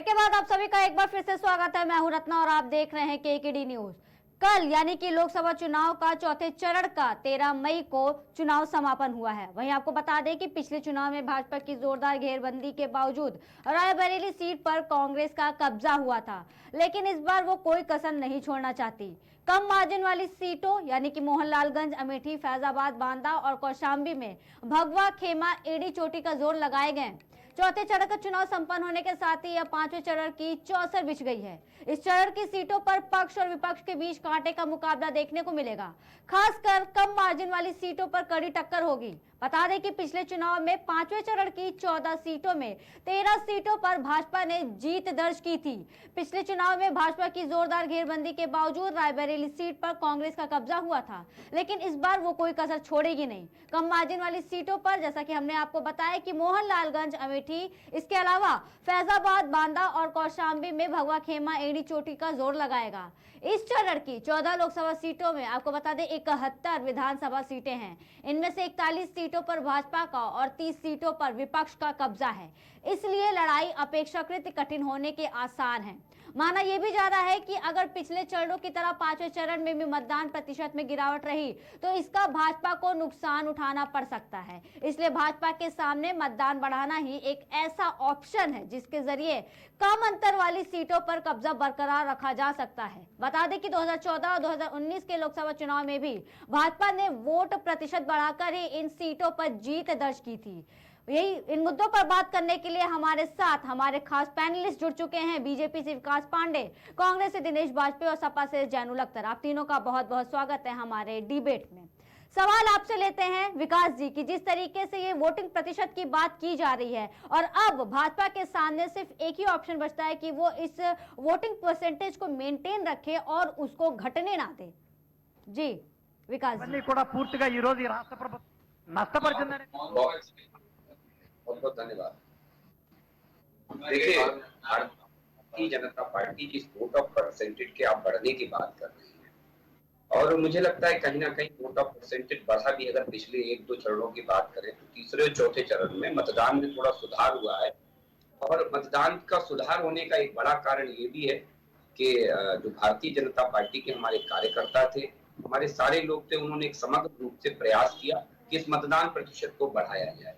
के बाद आप सभी का एक बार फिर से स्वागत है। मैं हूं रत्ना और आप देख रहे हैं केकेडी न्यूज। कल यानी कि लोकसभा चुनाव का चौथे चरण का 13 मई को चुनाव समापन हुआ है। वहीं आपको बता दें कि पिछले चुनाव में भाजपा की जोरदार घेरबंदी के बावजूद रायबरेली सीट पर कांग्रेस का कब्जा हुआ था, लेकिन इस बार वो कोई कसर नहीं छोड़ना चाहती। कम मार्जिन वाली सीटों यानी कि मोहनलालगंज, अमेठी, फैजाबाद, बांदा और कौशाम्बी में भगवा, खेमा, एड़ी चोटी का जोर लगाए गए। चौथे चरण का चुनाव संपन्न होने के साथ ही अब पांचवें चरण की चौसर बिछ गई है। इस चरण की सीटों पर पक्ष और विपक्ष के बीच कांटे का मुकाबला देखने को मिलेगा। खासकर कम मार्जिन वाली सीटों पर कड़ी टक्कर होगी। बता दें कि पिछले चुनाव में पांचवें चरण की 14 सीटों में 13 सीटों पर भाजपा ने जीत दर्ज की थी। पिछले चुनाव में भाजपा की जोरदार घेरबंदी के बावजूद रायबरेली सीट पर कांग्रेस का कब्जा हुआ था, लेकिन इस बार वो कोई कसर छोड़ेगी नहीं। कम मार्जिन वाली सीटों पर जैसा कि हमने आपको बताया कि मोहनलालगंज, अमेठी, इसके अलावा फैजाबाद, बांदा और कौशाम्बी में भगवा, खेमा, एड़ी चोटी का जोर लगाएगा। इस चरण की 14 लोकसभा सीटों में आपको बता दें 71 विधानसभा सीटें हैं। इनमें से 41 सीटों पर भाजपा का और 30 सीटों पर विपक्ष का कब्जा है, इसलिए लड़ाई अपेक्षाकृत कठिन होने के आसार हैं। माना यह भी जा रहा है कि अगर पिछले चरणों की तरह पांचवें चरण में भी मतदान प्रतिशत में गिरावट रही तो इसका भाजपा को नुकसान उठाना पड़ सकता है। इसलिए भाजपा के सामने मतदान बढ़ाना ही एक ऐसा ऑप्शन है जिसके जरिए कम अंतर वाली सीटों पर कब्जा बरकरार रखा जा सकता है। बता दें कि 2014 और 2019 के लोकसभा चुनाव में भी भाजपा ने वोट प्रतिशत बढ़ाकर ही इन सीटों पर जीत दर्ज की थी। यही इन मुद्दों पर बात करने के लिए हमारे साथ हमारे खास पैनलिस्ट जुड़ चुके हैं। बीजेपी से विकास पांडे, कांग्रेस से दिनेश बाजपेयी और सपा से जैनुल अख्तर। आप तीनों का बहुत बहुत स्वागत है हमारे डिबेट में। सवाल आपसे लेते हैं विकास जी की, जिस तरीके से ये वोटिंग प्रतिशत की बात की जा रही है और अब भाजपा के सामने सिर्फ एक ही ऑप्शन बचता है कि वो इस वोटिंग परसेंटेज को मेंटेन रखे और उसको घटने ना दे। जी विकास जी। पूर्तिगा नष्टपरिचिंदने बहुत बहुत धन्यवाद। देखिए, भारतीय जनता पार्टी जिस वोट ऑफ परसेंटेज के आप बढ़ने की बात कर रही है, और मुझे लगता है कहीं ना कहीं वोट ऑफ परसेंटेज बढ़ा भी। अगर पिछले 1-2 चरणों की बात करें तो तीसरे और चौथे चरण में मतदान में थोड़ा सुधार हुआ है। और मतदान का सुधार होने का एक बड़ा कारण ये भी है कि जो भारतीय जनता पार्टी के हमारे कार्यकर्ता थे, हमारे सारे लोग थे, उन्होंने एक समग्र रूप से प्रयास किया कि इस मतदान प्रतिशत को बढ़ाया जाए।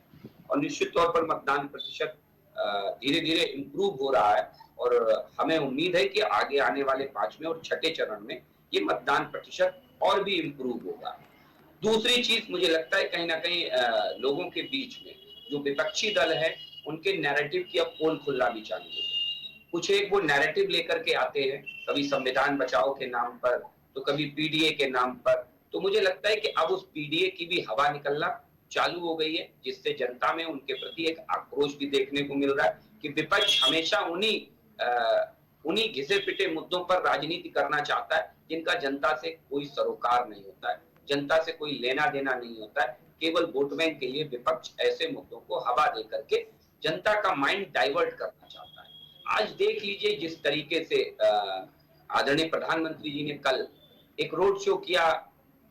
और निश्चित तौर पर मतदान प्रतिशत धीरे धीरे इम्प्रूव हो रहा है और हमें उम्मीद है कि आगे आने वाले 5वें और 6ठे चरण में ये मतदान प्रतिशत और भी इम्प्रूव होगा। दूसरी चीज मुझे लगता है कहीं ना कहीं लोगों के बीच में जो विपक्षी दल है उनके नैरेटिव की अब पोल खुलना भी चालू हो गई। कुछ एक वो नैरेटिव लेकर के आते हैं, कभी संविधान बचाओ के नाम पर तो कभी पीडीए के नाम पर। तो मुझे लगता है कि अब उस पीडीए की भी हवा निकलना चालू हो गई है, जिससे जनता में उनके प्रति एक आक्रोश भी देखने को मिल रहा है कि विपक्ष हमेशा उन्हीं घिसे पिटे मुद्दों पर राजनीति करना चाहता है जिनका जनता से कोई सरोकार नहीं होता है, जनता से कोई लेना देना नहीं होता है। केवल वोट बैंक के लिए विपक्ष ऐसे मुद्दों को हवा दे करके जनता का माइंड डाइवर्ट करना चाहता है। आज देख लीजिए जिस तरीके से आदरणीय प्रधानमंत्री जी ने कल एक रोड शो किया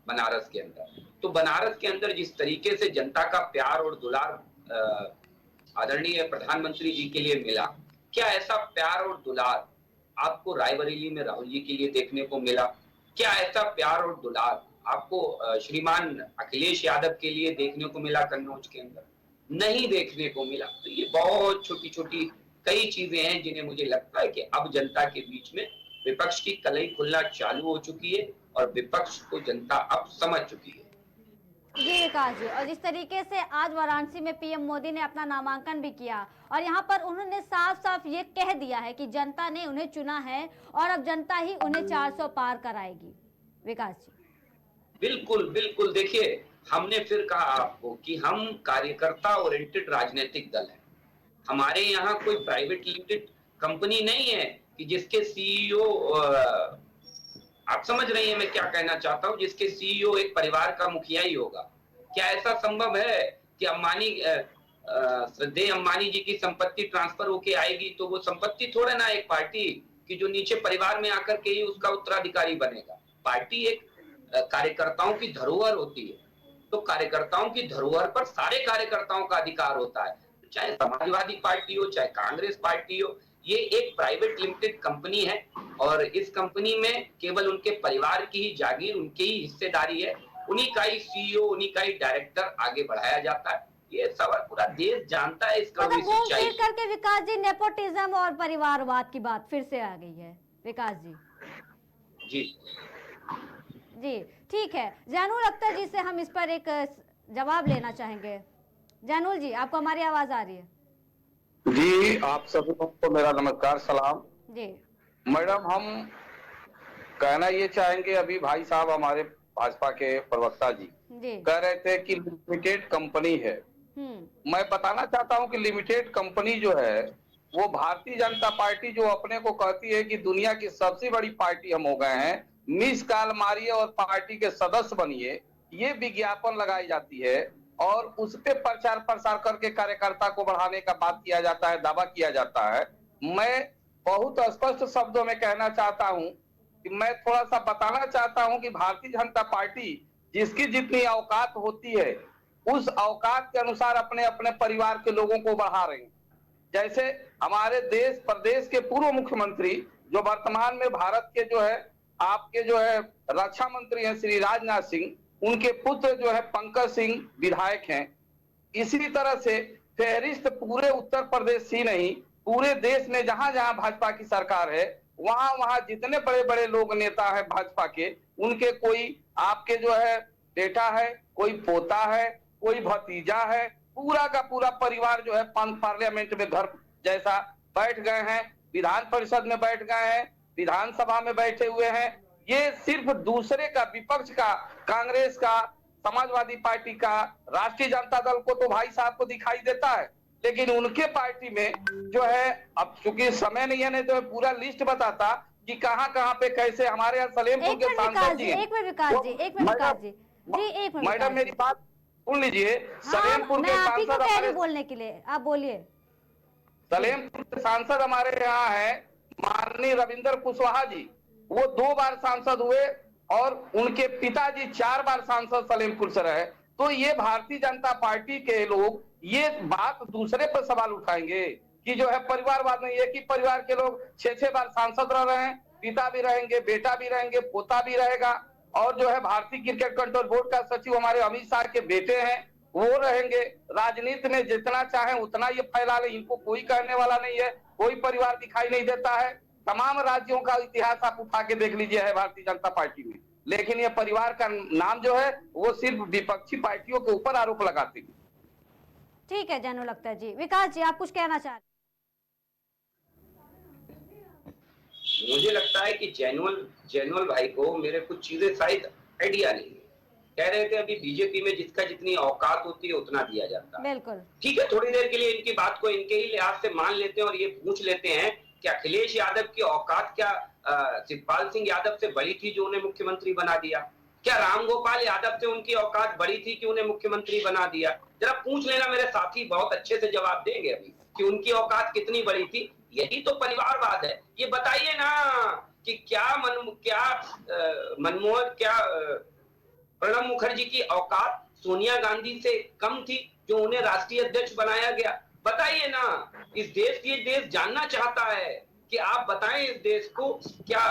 बनारस के अंदर, तो बनारस के अंदर जिस तरीके से जनता का प्यार और दुलार आदरणीय प्रधानमंत्री जी के लिए मिला, क्या ऐसा प्यार और दुलार आपको रायबरेली में राहुल जी के लिए देखने को मिला? क्या ऐसा प्यार और दुलार आपको श्रीमान अखिलेश यादव के लिए देखने को मिला कन्नौज के अंदर? नहीं देखने को मिला। तो ये बहुत छोटी छोटी कई चीजें हैं जिन्हें मुझे लगता है कि अब जनता के बीच में विपक्ष की कलई खुलना चालू हो चुकी है और विपक्ष को जनता अब समझ चुकी है। जी विकास जी, और जिस तरीके से आज वाराणसी में पीएम मोदी ने अपना नामांकन भी किया और यहाँ पर उन्होंने साफ साफ ये कह दिया है कि जनता ने उन्हें चुना है और अब जनता ही उन्हें 400 पार कराएगी। विकास जी बिल्कुल बिल्कुल। देखिए, हमने फिर कहा आपको कि हम कार्यकर्ता ओरिएंटेड राजनीतिक दल है। हमारे यहाँ कोई प्राइवेट लिमिटेड कंपनी नहीं है कि जिसके सीईओ, आप समझ रही हैं मैं क्या कहना चाहता हूं, जिसके सीईओ एक परिवार का मुखिया ही होगा। क्या ऐसा संभव है कि श्रद्धेय अंबानी जी की संपत्ति ट्रांसफर होके आएगी तो वो संपत्ति थोड़ा ना एक पार्टी की जो नीचे परिवार में आकर के ही उसका उत्तराधिकारी बनेगा। पार्टी एक कार्यकर्ताओं की धरोहर होती है, तो कार्यकर्ताओं की धरोहर पर सारे कार्यकर्ताओं का अधिकार होता है, चाहे समाजवादी पार्टी हो, चाहे कांग्रेस पार्टी हो, ये एक प्राइवेट लिमिटेड कंपनी है और इस कंपनी में केवल उनके परिवार की ही जागीर, उनकी ही हिस्सेदारी है। उन्हीं का ही सीईओ, उन्हीं का ही डायरेक्टर आगे बढ़ाया जाता है। ये सवाल पूरा देश जानता है, इस कड़वी मतलब घूम सच्चाई। फिर करके विकास जी नेपोटिज्म और परिवारवाद की बात फिर से आ गई है विकास जी। जी जी ठीक है, जैनुल अख्तर जी से हम इस पर एक जवाब लेना चाहेंगे। जैनुल जी, आपको हमारी आवाज आ रही है? जी, आप सभी लोगों को मेरा नमस्कार सलाम। जी मैडम, हम कहना ये चाहेंगे, अभी भाई साहब हमारे भाजपा के प्रवक्ता जी जी कह रहे थे कि लिमिटेड कंपनी है। मैं बताना चाहता हूं कि लिमिटेड कंपनी जो है वो भारतीय जनता पार्टी जो अपने को कहती है कि दुनिया की सबसे बड़ी पार्टी हम हो गए हैं, मिस कॉल मारिए और पार्टी के सदस्य बनिए, ये विज्ञापन लगाई जाती है और उस पे प्रचार प्रसार करके कार्यकर्ता को बढ़ाने का बात किया जाता है, दावा किया जाता है। मैं बहुत स्पष्ट शब्दों में कहना चाहता हूं कि मैं थोड़ा सा बताना चाहता हूं कि भारतीय जनता पार्टी जिसकी जितनी औकात होती है उस औकात के अनुसार अपने अपने परिवार के लोगों को बढ़ा रही है। जैसे हमारे देश प्रदेश के पूर्व मुख्यमंत्री जो वर्तमान में भारत के जो है आपके जो है रक्षा मंत्री हैं श्री राजनाथ सिंह, उनके पुत्र जो है पंकज सिंह विधायक हैं। इसी तरह से फहरिस्त पूरे उत्तर प्रदेश ही नहीं, पूरे देश में जहां जहां भाजपा की सरकार है वहां वहां जितने बड़े बड़े लोग नेता हैं भाजपा के, उनके कोई आपके जो है बेटा है, कोई पोता है, कोई भतीजा है, पूरा का पूरा परिवार जो है पार्लियामेंट में घर जैसा बैठ गए हैं, विधान परिषद में बैठ गए हैं, विधानसभा में बैठे हुए हैं। ये सिर्फ दूसरे का, विपक्ष का, कांग्रेस का, समाजवादी पार्टी का, राष्ट्रीय जनता दल को तो भाई साहब को दिखाई देता है, लेकिन उनके पार्टी में जो है, अब चूंकि समय नहीं है, नहीं तो पूरा लिस्ट बताता कि कहां कहां पे कैसे हमारे यहाँ सलेमपुर के सांसद जी हैं। एक मिनट विकास जी, एक मिनट विकास जी, जी एक मिनट मैडम मेरी बात सुन लीजिए। हाँ, सलेमपुर मैं के आप ही को सांसद कह रही हमारे, हूँ बोलने के लिए, आप बोलिए। सलेमपुर के सांसद हमारे यहाँ है माननीय रविंद्र कुशवाहा जी, वो 2 बार सांसद हुए और उनके पिताजी 4 बार सांसद सलेमपुर से रहे। तो ये भारतीय जनता पार्टी के लोग ये बात दूसरे पर सवाल उठाएंगे कि जो है परिवारवाद नहीं, एक ही परिवार के लोग 6-6 बार सांसद रह रहे हैं, पिता भी रहेंगे, बेटा भी रहेंगे, पोता भी रहेगा, और जो है भारतीय क्रिकेट कंट्रोल बोर्ड का सचिव हमारे अमित शाह के बेटे हैं, वो रहेंगे। राजनीति में जितना चाहे उतना ये फैला ले, इनको कोई कहने वाला नहीं है, कोई परिवार दिखाई नहीं देता है। तमाम राज्यों का इतिहास आप उठा के देख लीजिए है भारतीय जनता पार्टी में, लेकिन ये परिवार का नाम जो है वो सिर्फ विपक्षी पार्टियों के ऊपर आरोप लगाती है। ठीक है जैनुल अख्तर जी। विकास जी, आप कुछ कहना चाह रहे? मुझे लगता है कि जैनुल भाई को मेरे कुछ चीजें शायद आइडिया नहीं है। कह रहे थे अभी बीजेपी में जिसका जितनी औकात होती है उतना दिया जाता है। बिल्कुल ठीक है, थोड़ी देर के लिए इनकी बात को इनके ही लिहाज से मान लेते हैं और ये पूछ लेते हैं कि अखिलेश यादव की औकात क्या शिवपाल सिंह यादव से बड़ी थी जो उन्हें मुख्यमंत्री बना दिया? क्या रामगोपाल यादव से उनकी औकात बड़ी थी कि उन्हें मुख्यमंत्री बना दिया? जरा पूछ लेना, मेरे साथी बहुत अच्छे से जवाब देंगे अभी कि उनकी औकात कितनी बड़ी थी। यही तो परिवारवाद है। ये बताइए ना कि मनमोहन, प्रणब मुखर्जी की औकात सोनिया गांधी से कम थी जो उन्हें राष्ट्रीय अध्यक्ष बनाया गया? बताइए ना। ये देश जानना चाहता है कि आप बताएं इस देश को, क्या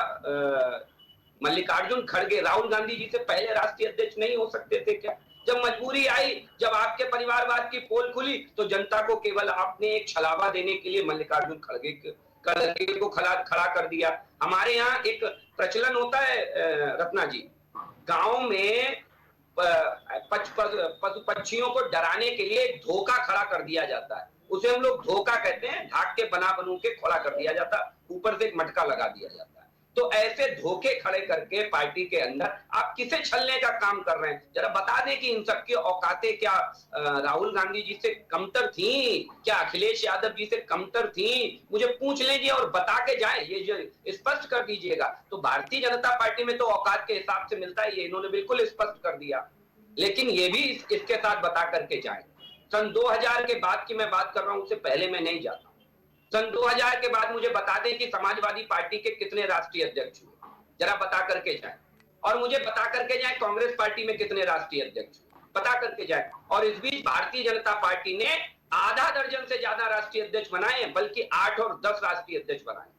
मल्लिकार्जुन खड़गे राहुल गांधी जी से पहले राष्ट्रीय अध्यक्ष नहीं हो सकते थे क्या? जब मजबूरी आई, जब आपके परिवारवाद की पोल खुली, तो जनता को केवल आपने एक छलावा देने के लिए मल्लिकार्जुन खड़गे को खड़ा कर दिया। हमारे यहाँ एक प्रचलन होता है रत्ना जी, गांव में पशु पक्षियों को डराने के लिए एक धोखा खड़ा कर दिया जाता है। उसे हम लोग धोखा कहते हैं। ढाक के बनू के खड़ा कर दिया जाता है, ऊपर से एक मटका लगा दिया जाता है। तो ऐसे धोखे खड़े करके पार्टी के अंदर आप किसे छलने का काम कर रहे हैं? जरा बता दें कि इन सबकी औकातें क्या राहुल गांधी जी से कमतर थी? क्या अखिलेश यादव जी से कमतर थी? मुझे पूछ लीजिए और बता के जाए, ये जो स्पष्ट कर दीजिएगा। तो भारतीय जनता पार्टी में तो औकात के हिसाब से मिलता है, ये इन्होंने बिल्कुल स्पष्ट कर दिया, लेकिन ये भी इसके साथ बता करके जाए। सन 2000 के बाद की मैं बात कर रहा हूं, उससे पहले मैं नहीं जाता। सन 2000 के बाद मुझे बता दें कि समाजवादी पार्टी के कितने राष्ट्रीय अध्यक्ष हुए, जरा बता करके जाए। और मुझे बता करके जाए कांग्रेस पार्टी में कितने राष्ट्रीय अध्यक्ष, बता करके जाए। और इस बीच भारतीय जनता पार्टी ने आधा दर्जन से ज्यादा राष्ट्रीय अध्यक्ष बनाए, बल्कि 8 और 10 राष्ट्रीय अध्यक्ष बनाए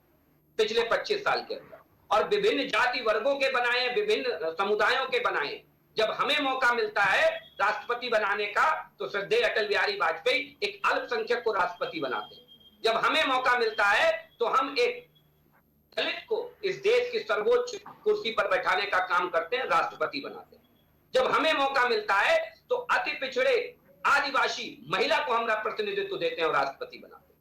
पिछले 25 साल के अंदर, और विभिन्न जाति वर्गों के बनाए, विभिन्न समुदायों के बनाए। जब हमें मौका मिलता है राष्ट्रपति बनाने का, तो श्रद्धेय अटल बिहारी वाजपेयी एक अल्पसंख्यक को राष्ट्रपति बनाते हैं। जब हमें मौका मिलता है तो हम एक दलित को इस देश की सर्वोच्च कुर्सी पर बैठाने का काम करते हैं, राष्ट्रपति बनाते हैं। जब हमें मौका मिलता है तो अति पिछड़े आदिवासी महिला को हम प्रतिनिधित्व देते हैं और राष्ट्रपति बनाते हैं।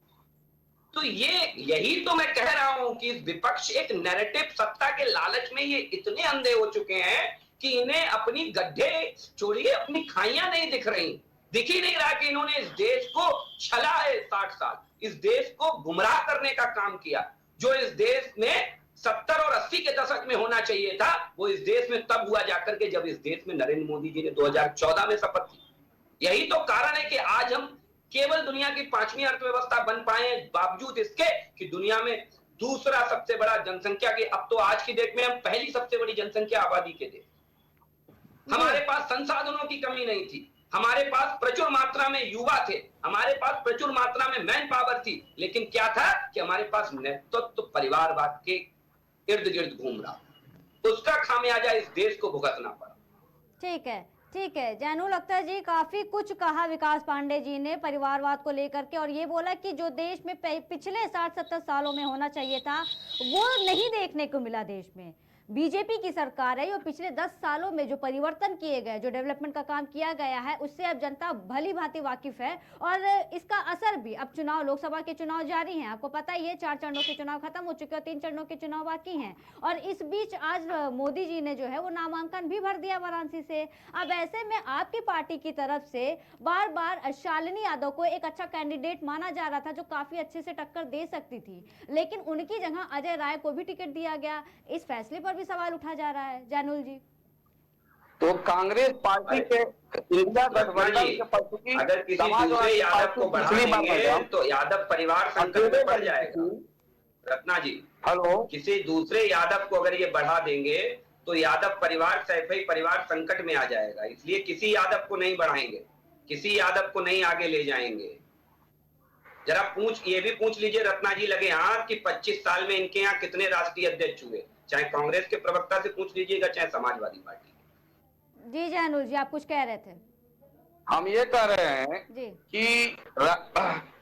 तो यही तो मैं कह रहा हूं कि विपक्ष एक नैरेटिव, सत्ता के लालच में ये इतने अंधे हो चुके हैं कि इन्हें अपनी गड्ढे छोड़िए, अपनी खाइयां नहीं दिख रही। दिख ही नहीं रहा कि इन्होंने इस देश को छला है 60 साल, इस देश को गुमराह करने का काम किया। जो इस देश में 70 और 80 के दशक में होना चाहिए था, वो इस देश में तब हुआ जाकर के जब इस देश में नरेंद्र मोदी जी ने 2014 में शपथ ली। यही तो कारण है कि आज हम केवल दुनिया की 5वीं अर्थव्यवस्था बन पाए, बावजूद इसके कि दुनिया में दूसरा सबसे बड़ा जनसंख्या के, अब तो आज की डेट में हम पहली सबसे बड़ी जनसंख्या आबादी के देश। हमारे पास संसाधनों की कमी नहीं थी, हमारे पास प्रचुर मात्रा में युवा थे, हमारे पास प्रचुर मात्रा में मैन पावर थी, लेकिन क्या था कि हमारे पास नेतृत्व तो परिवारवाद के इर्द गिर्द घूम रहा, उसका खामियाजा इस देश को भुगतना पड़ा। ठीक है जानू, लगता है जी काफी कुछ कहा विकास पांडे जी ने परिवारवाद को लेकर के, और ये बोला कि जो देश में पिछले 60-70 सालों में होना चाहिए था वो नहीं देखने को मिला। देश में बीजेपी की सरकार है और पिछले 10 सालों में जो परिवर्तन किए गए, जो डेवलपमेंट का काम किया गया है, उससे अब जनता भली भांति वाकिफ है, और इसका असर भी अब चुनाव, लोकसभा के चुनाव जारी हैं। आपको पता ही है 4 चरणों के चुनाव खत्म हो चुके हैं, 3 चरणों के चुनाव बाकी हैं, और इस बीच आज मोदी जी ने जो है वो नामांकन भी भर दिया वाराणसी से। अब ऐसे में आपकी पार्टी की तरफ से बार बार शालिनी यादव को एक अच्छा कैंडिडेट माना जा रहा था, जो काफी अच्छे से टक्कर दे सकती थी, लेकिन उनकी जगह अजय राय को भी टिकट दिया गया। इस फैसले पर भी सवाल उठा जा रहा है जानुल जी। तो कांग्रेस पार्टी के इंडिया गठबंधन के पक्ष अगर किसी दूसरे यादव को बढ़ाएंगे तो यादव परिवार संकट में पड़ जाएगा। रत्ना जी, हेलो, किसी दूसरे यादव को अगर ये बढ़ा देंगे तो यादव परिवार, सैफई परिवार संकट में आ जाएगा। इसलिए किसी यादव को नहीं बढ़ाएंगे, किसी यादव को नहीं आगे ले जाएंगे। जरा ये भी पूछ लीजिए रत्ना जी लगे हाथ कि 25 साल में इनके यहाँ कितने राष्ट्रीय अध्यक्ष हुए, चाहे कांग्रेस के प्रवक्ता से पूछ लीजिएगा, चाहे समाजवादी पार्टी। जी जानूर जी, आप कुछ कह रहे थे। हम ये कह रहे हैं कि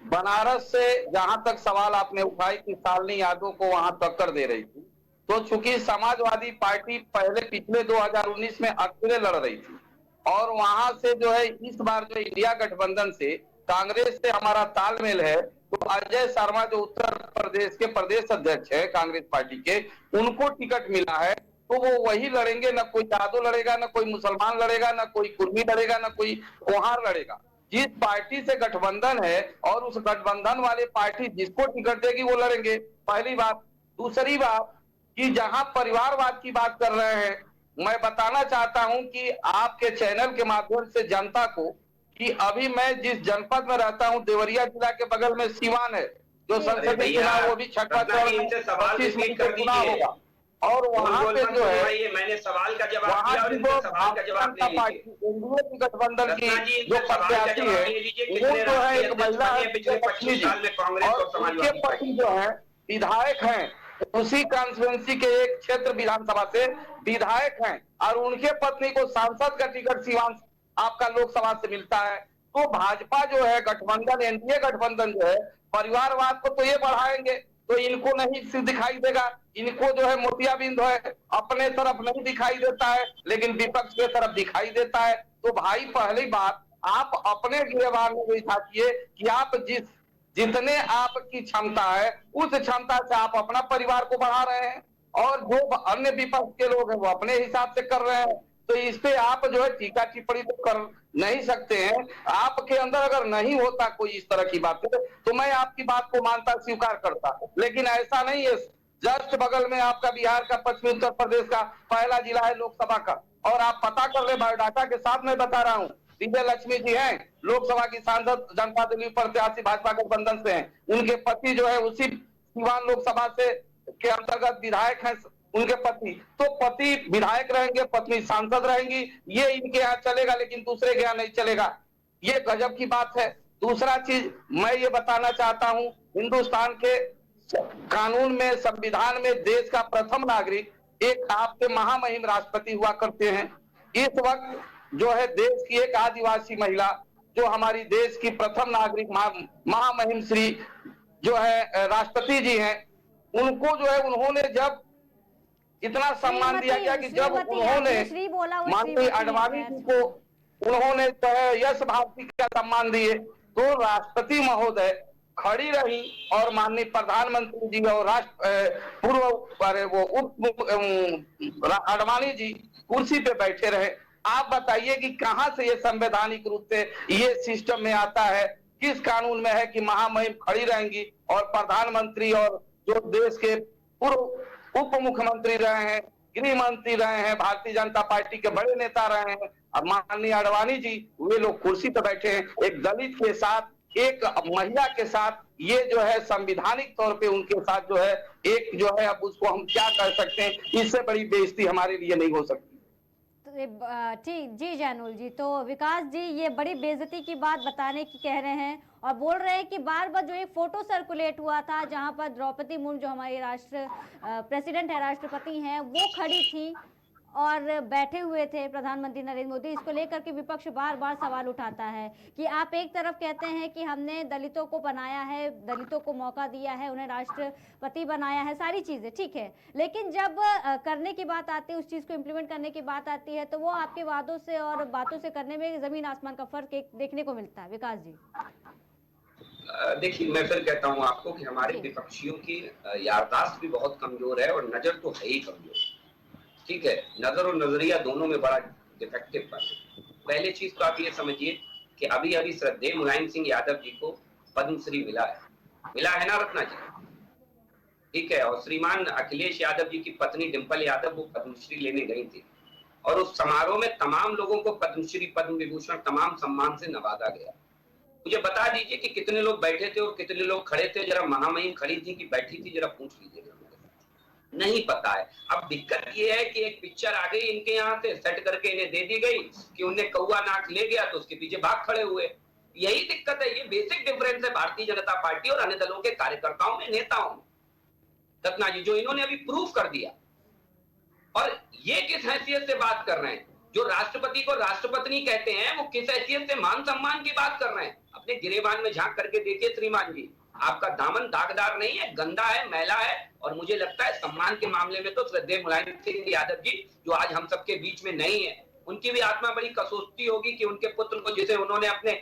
बनारस से जहां तक सवाल आपने उठाई कि शालिनी यादव को वहां टक्कर दे रही थी, तो चूंकि समाजवादी पार्टी पहले पिछले 2019 में अकेले लड़ रही थी, और वहां से जो है इस बार जो इंडिया गठबंधन से कांग्रेस से हमारा तालमेल है, तो अजय शर्मा जो उत्तर प्रदेश के प्रदेश अध्यक्ष है कांग्रेस पार्टी के, उनको टिकट मिला है, तो वो वही लड़ेंगे। न कोई यादव लड़ेगा, न कोई मुसलमान लड़ेगा, न कोई कुर्मी लड़ेगा, न कोई कोहार लड़ेगा। जिस पार्टी से गठबंधन है और उस गठबंधन वाले पार्टी जिसको टिकट देगी वो लड़ेंगे, पहली बात। दूसरी बात कि जहां परिवारवाद की बात कर रहे हैं, मैं बताना चाहता हूं कि आपके चैनल के माध्यम से जनता को कि अभी मैं जिस जनपद में रहता हूं, देवरिया जिला के बगल में सीवान है, जो संसदीय चुनाव वो भी 6वां चरण 25 मई को चुनाव होगा, और वहां पे जो है मैंने सवाल का जवाब दिया और इनका सवाल का जवाब नहीं दिया। एनडीए की गठबंधन की जो प्रत्याशी है वो जो है एक महिला है, पिछले 25 साल में कांग्रेस और उनके पति जो है विधायक हैं, उसी कॉन्स्टिट्यूंसी के एक क्षेत्र विधानसभा से विधायक हैं, और उनके पत्नी को सांसद का टिकट सीवान आपका लोकसभा से मिलता है। तो भाजपा जो है गठबंधन, एनडीए गठबंधन जो है परिवारवाद को तो ये बढ़ाएंगे, तो इनको नहीं दिखाई देगा, इनको जो है मोतियाबिंद है अपने तरफ नहीं दिखाई देता है, लेकिन विपक्ष के तरफ दिखाई देता है। तो भाई पहली बात, आप अपने गिरबान में बैठाइए कि आप जितने आपकी क्षमता है उस क्षमता से आप अपना परिवार को बढ़ा रहे हैं, और जो अन्य विपक्ष के लोग हैं वो अपने हिसाब से कर रहे हैं। तो इस पे आप जो है टीका टिप्पणी तो कर नहीं सकते हैं। आपके अंदर अगर नहीं होता कोई इस तरह की बातें तो मैं आपकी बात को मानता, स्वीकार करता, लेकिन ऐसा नहीं है। जस्ट बगल में आपका बिहार का, पश्चिमी उत्तर प्रदेश का पहला जिला है लोकसभा का, और आप पता कर ले, बायोडाटा के साथ मैं बता रहा हूँ। विजय लक्ष्मी जी हैं लोकसभा की सांसद, जनता दल प्रत्याशी भाजपा गठबंधन से हैं, उनके पति जो है उसी सीवान लोकसभा से के अंतर्गत विधायक हैं उनके पति। तो पति विधायक रहेंगे, पत्नी सांसद रहेंगी, ये इनके यहाँ चलेगा, लेकिन दूसरे के यहाँ नहीं चलेगा। ये गजब की बात है। दूसरा चीज मैं ये बताना चाहता हूं, हिंदुस्तान के कानून में, संविधान में देश का प्रथम नागरिक एक आपके महामहिम राष्ट्रपति हुआ करते हैं। इस वक्त जो है देश की एक आदिवासी महिला जो हमारी देश की प्रथम नागरिक महामहिम श्री जो है राष्ट्रपति जी हैं, उनको जो है उन्होंने जब इतना सम्मान दिया गया कि जब उन्होंने माननीय आडवाणी जी को उन्होंने जो है यश भारती का सम्मान दिए, तो राष्ट्रपति महोदय खड़ी रही और माननीय प्रधानमंत्री जी और आडवाणी जी कुर्सी पे बैठे रहे। आप बताइए कि कहां से ये संवैधानिक रूप से ये सिस्टम में आता है, किस कानून में है कि महामहिम खड़ी रहेंगी और प्रधानमंत्री और जो देश के पूर्व उप मुख्यमंत्री रहे हैं, गृह मंत्री रहे हैं, भारतीय जनता पार्टी के बड़े नेता रहे हैं, और माननीय आडवाणी जी वे लोग कुर्सी पर बैठे हैं। एक दलित के साथ, एक महिला के साथ ये जो है संवैधानिक तौर पे उनके साथ जो है एक जो है, अब उसको हम क्या कर सकते हैं, इससे बड़ी बेइज्जती हमारे लिए नहीं हो सकती। ठीक जी जैनुल जी, तो विकास जी ये बड़ी बेइज्जती की बात बताने की कह रहे हैं और बोल रहे हैं कि बार बार जो एक फोटो सर्कुलेट हुआ था जहां पर द्रौपदी मुर्मू जो हमारी प्रेसिडेंट है, राष्ट्रपति हैं, वो खड़ी थी और बैठे हुए थे प्रधानमंत्री नरेंद्र मोदी। इसको लेकर के विपक्ष बार बार सवाल उठाता है कि आप एक तरफ कहते हैं कि हमने दलितों को बनाया है, दलितों को मौका दिया है, उन्हें राष्ट्रपति बनाया है, सारी चीज़ें ठीक है, लेकिन जब करने की बात आती है, उस चीज़ को इम्प्लीमेंट करने की बात आती है, तो वो आपके वादों से और बातों से करने में ज़मीन आसमान का फर्क देखने को मिलता है। विकास जी देखिए, मैं फिर कहता हूँ आपको कि हमारे विपक्षियों की याददाश्त भी बहुत कमजोर है और नजर तो है ही कमजोर। ठीक है, नजर और नजरिया दोनों में बड़ा डिफेक्टिव पर है। पहले चीज तो आप ये समझिए कि अभी अभी श्रद्धेय मुलायम सिंह यादव जी को पद्मश्री मिला है ना रत्ना जी, ठीक है, और श्रीमान अखिलेश यादव जी की पत्नी डिंपल यादव वो पद्मश्री लेने गई थी और उस समारोह में तमाम लोगों को पद्मश्री, पद्म विभूषण, तमाम सम्मान से नवाजा गया। मुझे बता दीजिए कि कितने लोग बैठे थे और कितने लोग खड़े थे, जरा महामहिम खड़ी थी कि बैठी थी, जरा पूछ लीजिएगा, नहीं पता है। अब दिक्कत ये है कि एक पिक्चर आ गई इनके यहाँ से, सेट करके इन्हें दे दी गई कि उन्हें कौवा नाक ले गया तो उसके पीछे भाग खड़े हुए। यही दिक्कत है, ये बेसिक डिफरेंस है भारतीय जनता पार्टी और अन्य दलों के कार्यकर्ताओं में, नेताओं में। रत्ना जी, जो इन्होंने अभी प्रूफ कर दिया, और ये किस हैसियत से बात कर रहे हैं, जो राष्ट्रपति को राष्ट्रपत्नी कहते हैं, वो किस हैसियत से मान सम्मान की बात कर रहे हैं। अपने गिरेबान में झांक करके देखिए श्रीमान जी, आपका दामन दागदार नहीं है, गंदा है, मैला है, और मुझे लगता है सम्मान के मामले में तो श्रद्धेय मुलायम सिंह यादव जी जो आज हम सबके बीच में नहीं है, उनकी भी आत्मा बड़ी कसोटती होगी कि उनके पुत्र को, जिसे उन्होंने अपने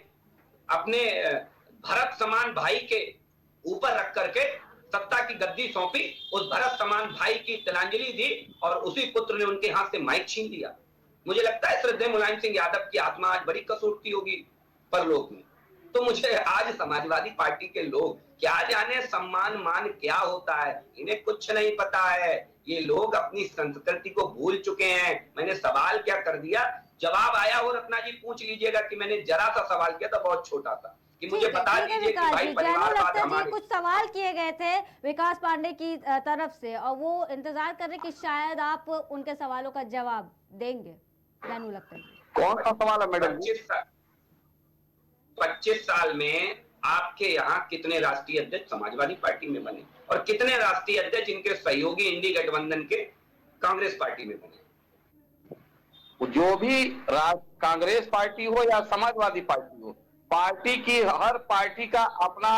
भरत समान भाई के ऊपर रख करके सत्ता की गद्दी सौंपी, उस भरत समान भाई की तिलांजलि दी और उसी पुत्र ने उनके हाथ से माइक छीन लिया। मुझे लगता है श्रद्धेय मुलायम सिंह यादव की आत्मा आज बड़ी कसोटती होगी परलोक में। तो मुझे आज समाजवादी पार्टी के लोग क्या जाने सम्मान मान क्या होता है, इन्हें कुछ नहीं पता है। ये लोग अपनी संस्कृति को भूल चुके हैं। मैंने सवाल क्या कर दिया, जवाब आया हो रत्ना जी, पूछ लीजिएगा कि मैंने जरा सा सवाल किया था, बहुत छोटा सा, कि मुझे बता दीजिए कि भाई परिवारवाद हमारे, कुछ सवाल किए गए थे विकास पांडे की तरफ से और वो इंतजार कर रहे कि शायद आप उनके सवालों का जवाब देंगे। जानू लगता है कौन सा सवाल है मैडम? 25 साल में आपके यहाँ कितने राष्ट्रीय अध्यक्ष समाजवादी पार्टी में बने और कितने राष्ट्रीय अध्यक्ष इनके सहयोगी इंडी गठबंधन के कांग्रेस पार्टी में बने? जो भी कांग्रेस पार्टी हो या समाजवादी पार्टी हो, पार्टी की, हर पार्टी का अपना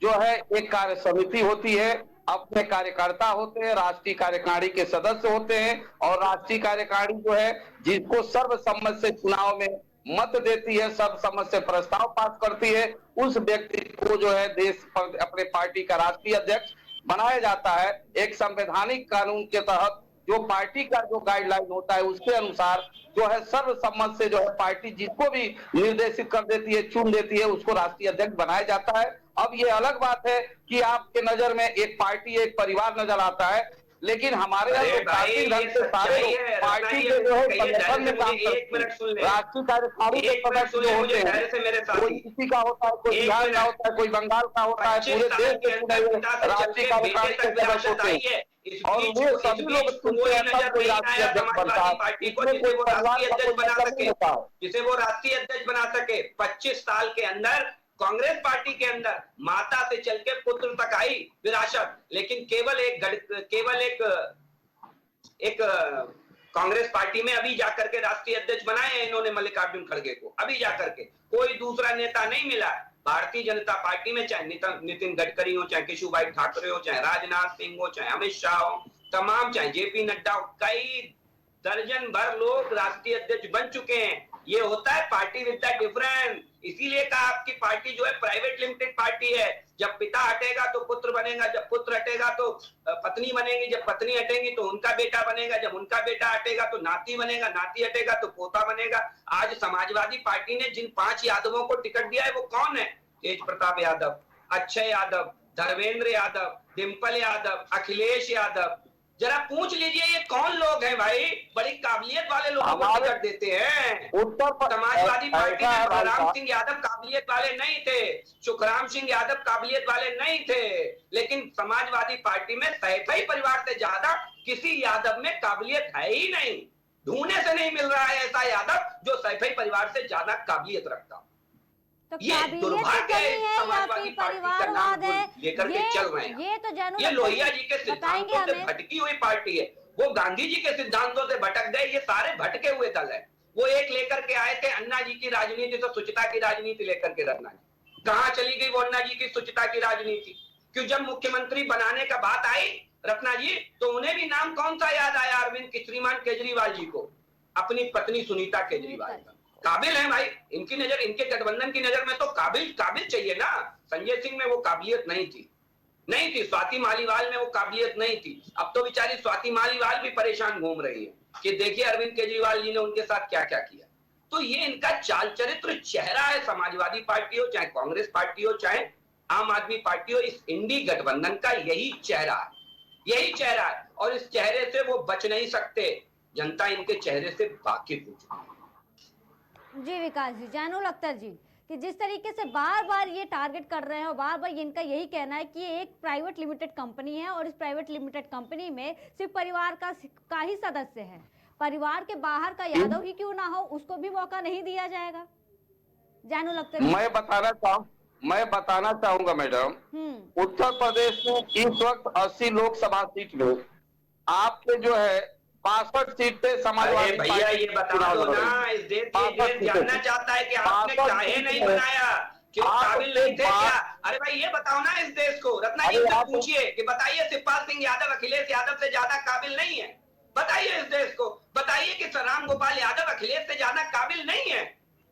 जो है एक कार्य समिति होती है, अपने कार्यकर्ता होते हैं, राष्ट्रीय कार्यकारिणी के सदस्य होते हैं, और राष्ट्रीय कार्यकारिणी जो है जिसको सर्वसम्मत से चुनाव में मत देती है, सर्वसम्मत से प्रस्ताव पास करती है, उस व्यक्ति को जो है देश पर अपने पार्टी का राष्ट्रीय अध्यक्ष बनाया जाता है। एक संवैधानिक कानून के तहत जो पार्टी का जो गाइडलाइन होता है उसके अनुसार जो है सर्वसम्मत से जो है पार्टी जिसको भी निर्देशित कर देती है, चुन देती है, उसको राष्ट्रीय अध्यक्ष बनाया जाता है। अब ये अलग बात है कि आपके नजर में एक पार्टी, एक परिवार नजर आता है, लेकिन हमारे यहाँ तो पार्टी ढंग से सारे लोग पार्टी के जो है संगठन में काम करते हैं, राष्ट्रीय कार्यकारिणी के सदस्य जो होते हैं, कोई किसी का होता है, कोई बिहार का होता है, कोई बंगाल का होता है, पूरे देश के चुने हुए राष्ट्रीय कार्यकारिणी के सदस्य होते हैं, और वे सभी लोग चुनते हैं, तब कोई राष्ट्रीय अध्यक्ष बनता है। इसमें कोई परिवार का कोई जिसे वो राष्ट्रीय अध्यक्ष बना सके। 25 साल के अंदर कांग्रेस पार्टी के अंदर माता से चल के पुत्र तक आई विरासत, लेकिन केवल एक कांग्रेस पार्टी में अभी जाकर के राष्ट्रीय अध्यक्ष बनाए हैं इन्होंने मल्लिकार्जुन खड़गे को, अभी जाकर के कोई दूसरा नेता नहीं मिला। भारतीय जनता पार्टी में चाहे नितिन गडकरी हो, चाहे केशुभाई ठाकरे हो, चाहे राजनाथ सिंह हो, चाहे अमित शाह हो, तमाम, चाहे जेपी नड्डा हो, कई दर्जन भर लोग राष्ट्रीय अध्यक्ष बन चुके हैं। ये होता है पार्टी विद द डिफरेंस। इसीलिए कहा आपकी पार्टी जो है प्राइवेट लिमिटेड पार्टी है। जब पिता हटेगा तो पुत्र बनेगा, जब पुत्र हटेगा तो पत्नी बनेगी, जब पत्नी हटेगी तो उनका बेटा बनेगा, जब उनका बेटा हटेगा तो नाती बनेगा, नाती हटेगा तो पोता बनेगा। आज समाजवादी पार्टी ने जिन 5 यादवों को टिकट दिया है वो कौन है? तेज प्रताप यादव, अक्षय यादव, धर्मेंद्र यादव, डिंपल यादव, अखिलेश यादव। जरा पूछ लीजिए ये कौन लोग हैं भाई? बड़ी काबिलियत वाले लोगों को टिकट देते हैं। समाजवादी पार्टी में बलराम सिंह यादव काबिलियत वाले नहीं थे, सुखराम सिंह यादव काबिलियत वाले नहीं थे, लेकिन समाजवादी पार्टी में सैफई परिवार से ज्यादा किसी यादव में काबिलियत है ही नहीं। ढूंढने से नहीं मिल रहा है ऐसा यादव जो सैफई परिवार से ज्यादा काबिलियत रखता हो। तो ये दुर्भाग्य है समाजवादी पार्टी का नाम लेकर के चल रहे हैं। ये तो जानू ये लोहिया जी के सिद्धांतों से भटकी हुई पार्टी है। वो गांधी जी के सिद्धांतों से भटक गए। ये सारे भटके हुए दल है। वो एक लेकर के आए थे अन्ना जी की राजनीति, तो स्वच्छता की राजनीति लेकर के रत्ना जी कहाँ चली गई? वो अन्ना जी की स्वच्छता की राजनीति क्यों? जब मुख्यमंत्री बनाने का बात आई रत्ना जी, तो उन्हें भी नाम कौन सा याद आया? अरविंद केजरीवाल जी को, अपनी पत्नी सुनीता केजरीवाल का। काबिल है भाई, इनकी नजर, इनके गठबंधन की नजर में तो काबिल चाहिए ना। संजय सिंह में वो काबिलियत नहीं थी। स्वाति मालीवाल में वो काबिलियत नहीं थी। अब तो बेचारी स्वाति मालीवाल भी परेशान घूम रही है कि देखिए अरविंद केजरीवाल जी ने उनके साथ क्या क्या किया। तो ये इनका चाल चरित्र चेहरा है। समाजवादी पार्टी हो, चाहे कांग्रेस पार्टी हो, चाहे आम आदमी पार्टी हो, इस इंडी गठबंधन का यही चेहरा है और इस चेहरे से वो बच नहीं सकते। जनता इनके चेहरे से वाकिफ हो चुकी है। जी विकास जी, जानू अख्तर जी, कि जिस तरीके से बार बार ये टारगेट कर रहे हैं और बार बार इनका यही कहना है कि ये एक प्राइवेट लिमिटेड कंपनी है और इस प्राइवेट लिमिटेड कंपनी में सिर्फ परिवार का ही सदस्य है, परिवार के बाहर का यादव ही क्यों ना हो उसको भी मौका नहीं दिया जाएगा। जानू अख्तर जी, मैं बताना चाहूंगा मैडम, उत्तर प्रदेश में इस वक्त 80 लोकसभा सीट में आपके जो है 62 सीट पे समाजवादी भैया ये बता दो ना, इस देश जानना चाहता है कि आपने काहे नहीं बनाया, क्यों काबिल नहीं थे क्या? अरे भाई ये बताओ ना इस देश को। रत्ना जी से पूछिए कि बताइए शिवपाल सिंह यादव अखिलेश यादव से ज्यादा काबिल नहीं है? बताइए इस देश को। बताइए कि राम गोपाल यादव अखिलेश से ज्यादा काबिल नहीं है?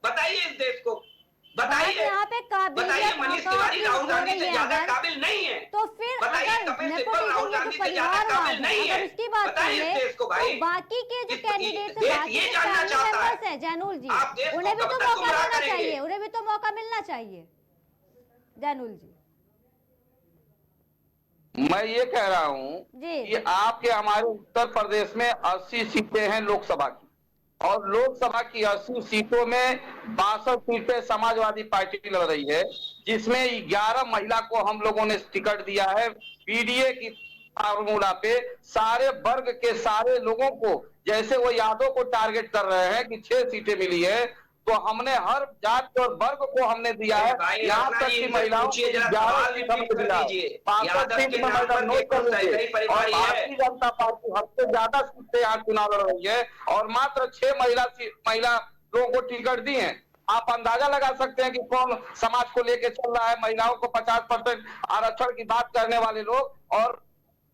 बताइए इस देश को। बताइए मनीष तिवारी राहुल गांधी से ज्यादा काबिल नहीं है? तो फिर बताइए कपिल सिब्बल राहुल गांधी से ज्यादा काबिल नहीं है? बताइए इस देश को भाई। तो बाकी के जो कैंडिडेट ये जानना चाहता है जैनुल जी, आप देश उन्हें भी को तो कब तक मौका गुमराह मिलना करेंगे? चाहिए, उन्हें भी तो मौका मिलना चाहिए। जैनुल जी, मैं ये कह रहा हूँ कि आपके हमारे उत्तर प्रदेश में 80 सीटें हैं लोकसभा की, और लोकसभा की 80 सीटों में 62 सीटें समाजवादी पार्टी लड़ रही है, जिसमें 11 महिला को हम लोगों ने टिकट दिया है। पीडीए की फार्मूला पे सारे वर्ग के सारे लोगों को, जैसे वो यादव को टारगेट कर रहे हैं कि 6 सीटें मिली है, तो हमने हर जाति और वर्ग को हमने दिया है। यहाँ तक की महिलाओं को 11 सीट हमने दिया है। 65 सीट में महिला नोट कर लीजिए। और भारतीय जनता पार्टी सबसे ज्यादा सीटें यहाँ चुनाव लड़ रही है और मात्र 6 महिला लोगों को टिकट दी है। आप अंदाजा लगा सकते हैं कि कौन समाज को लेके चल रहा है। महिलाओं को 50% आरक्षण की बात करने वाले लोग, और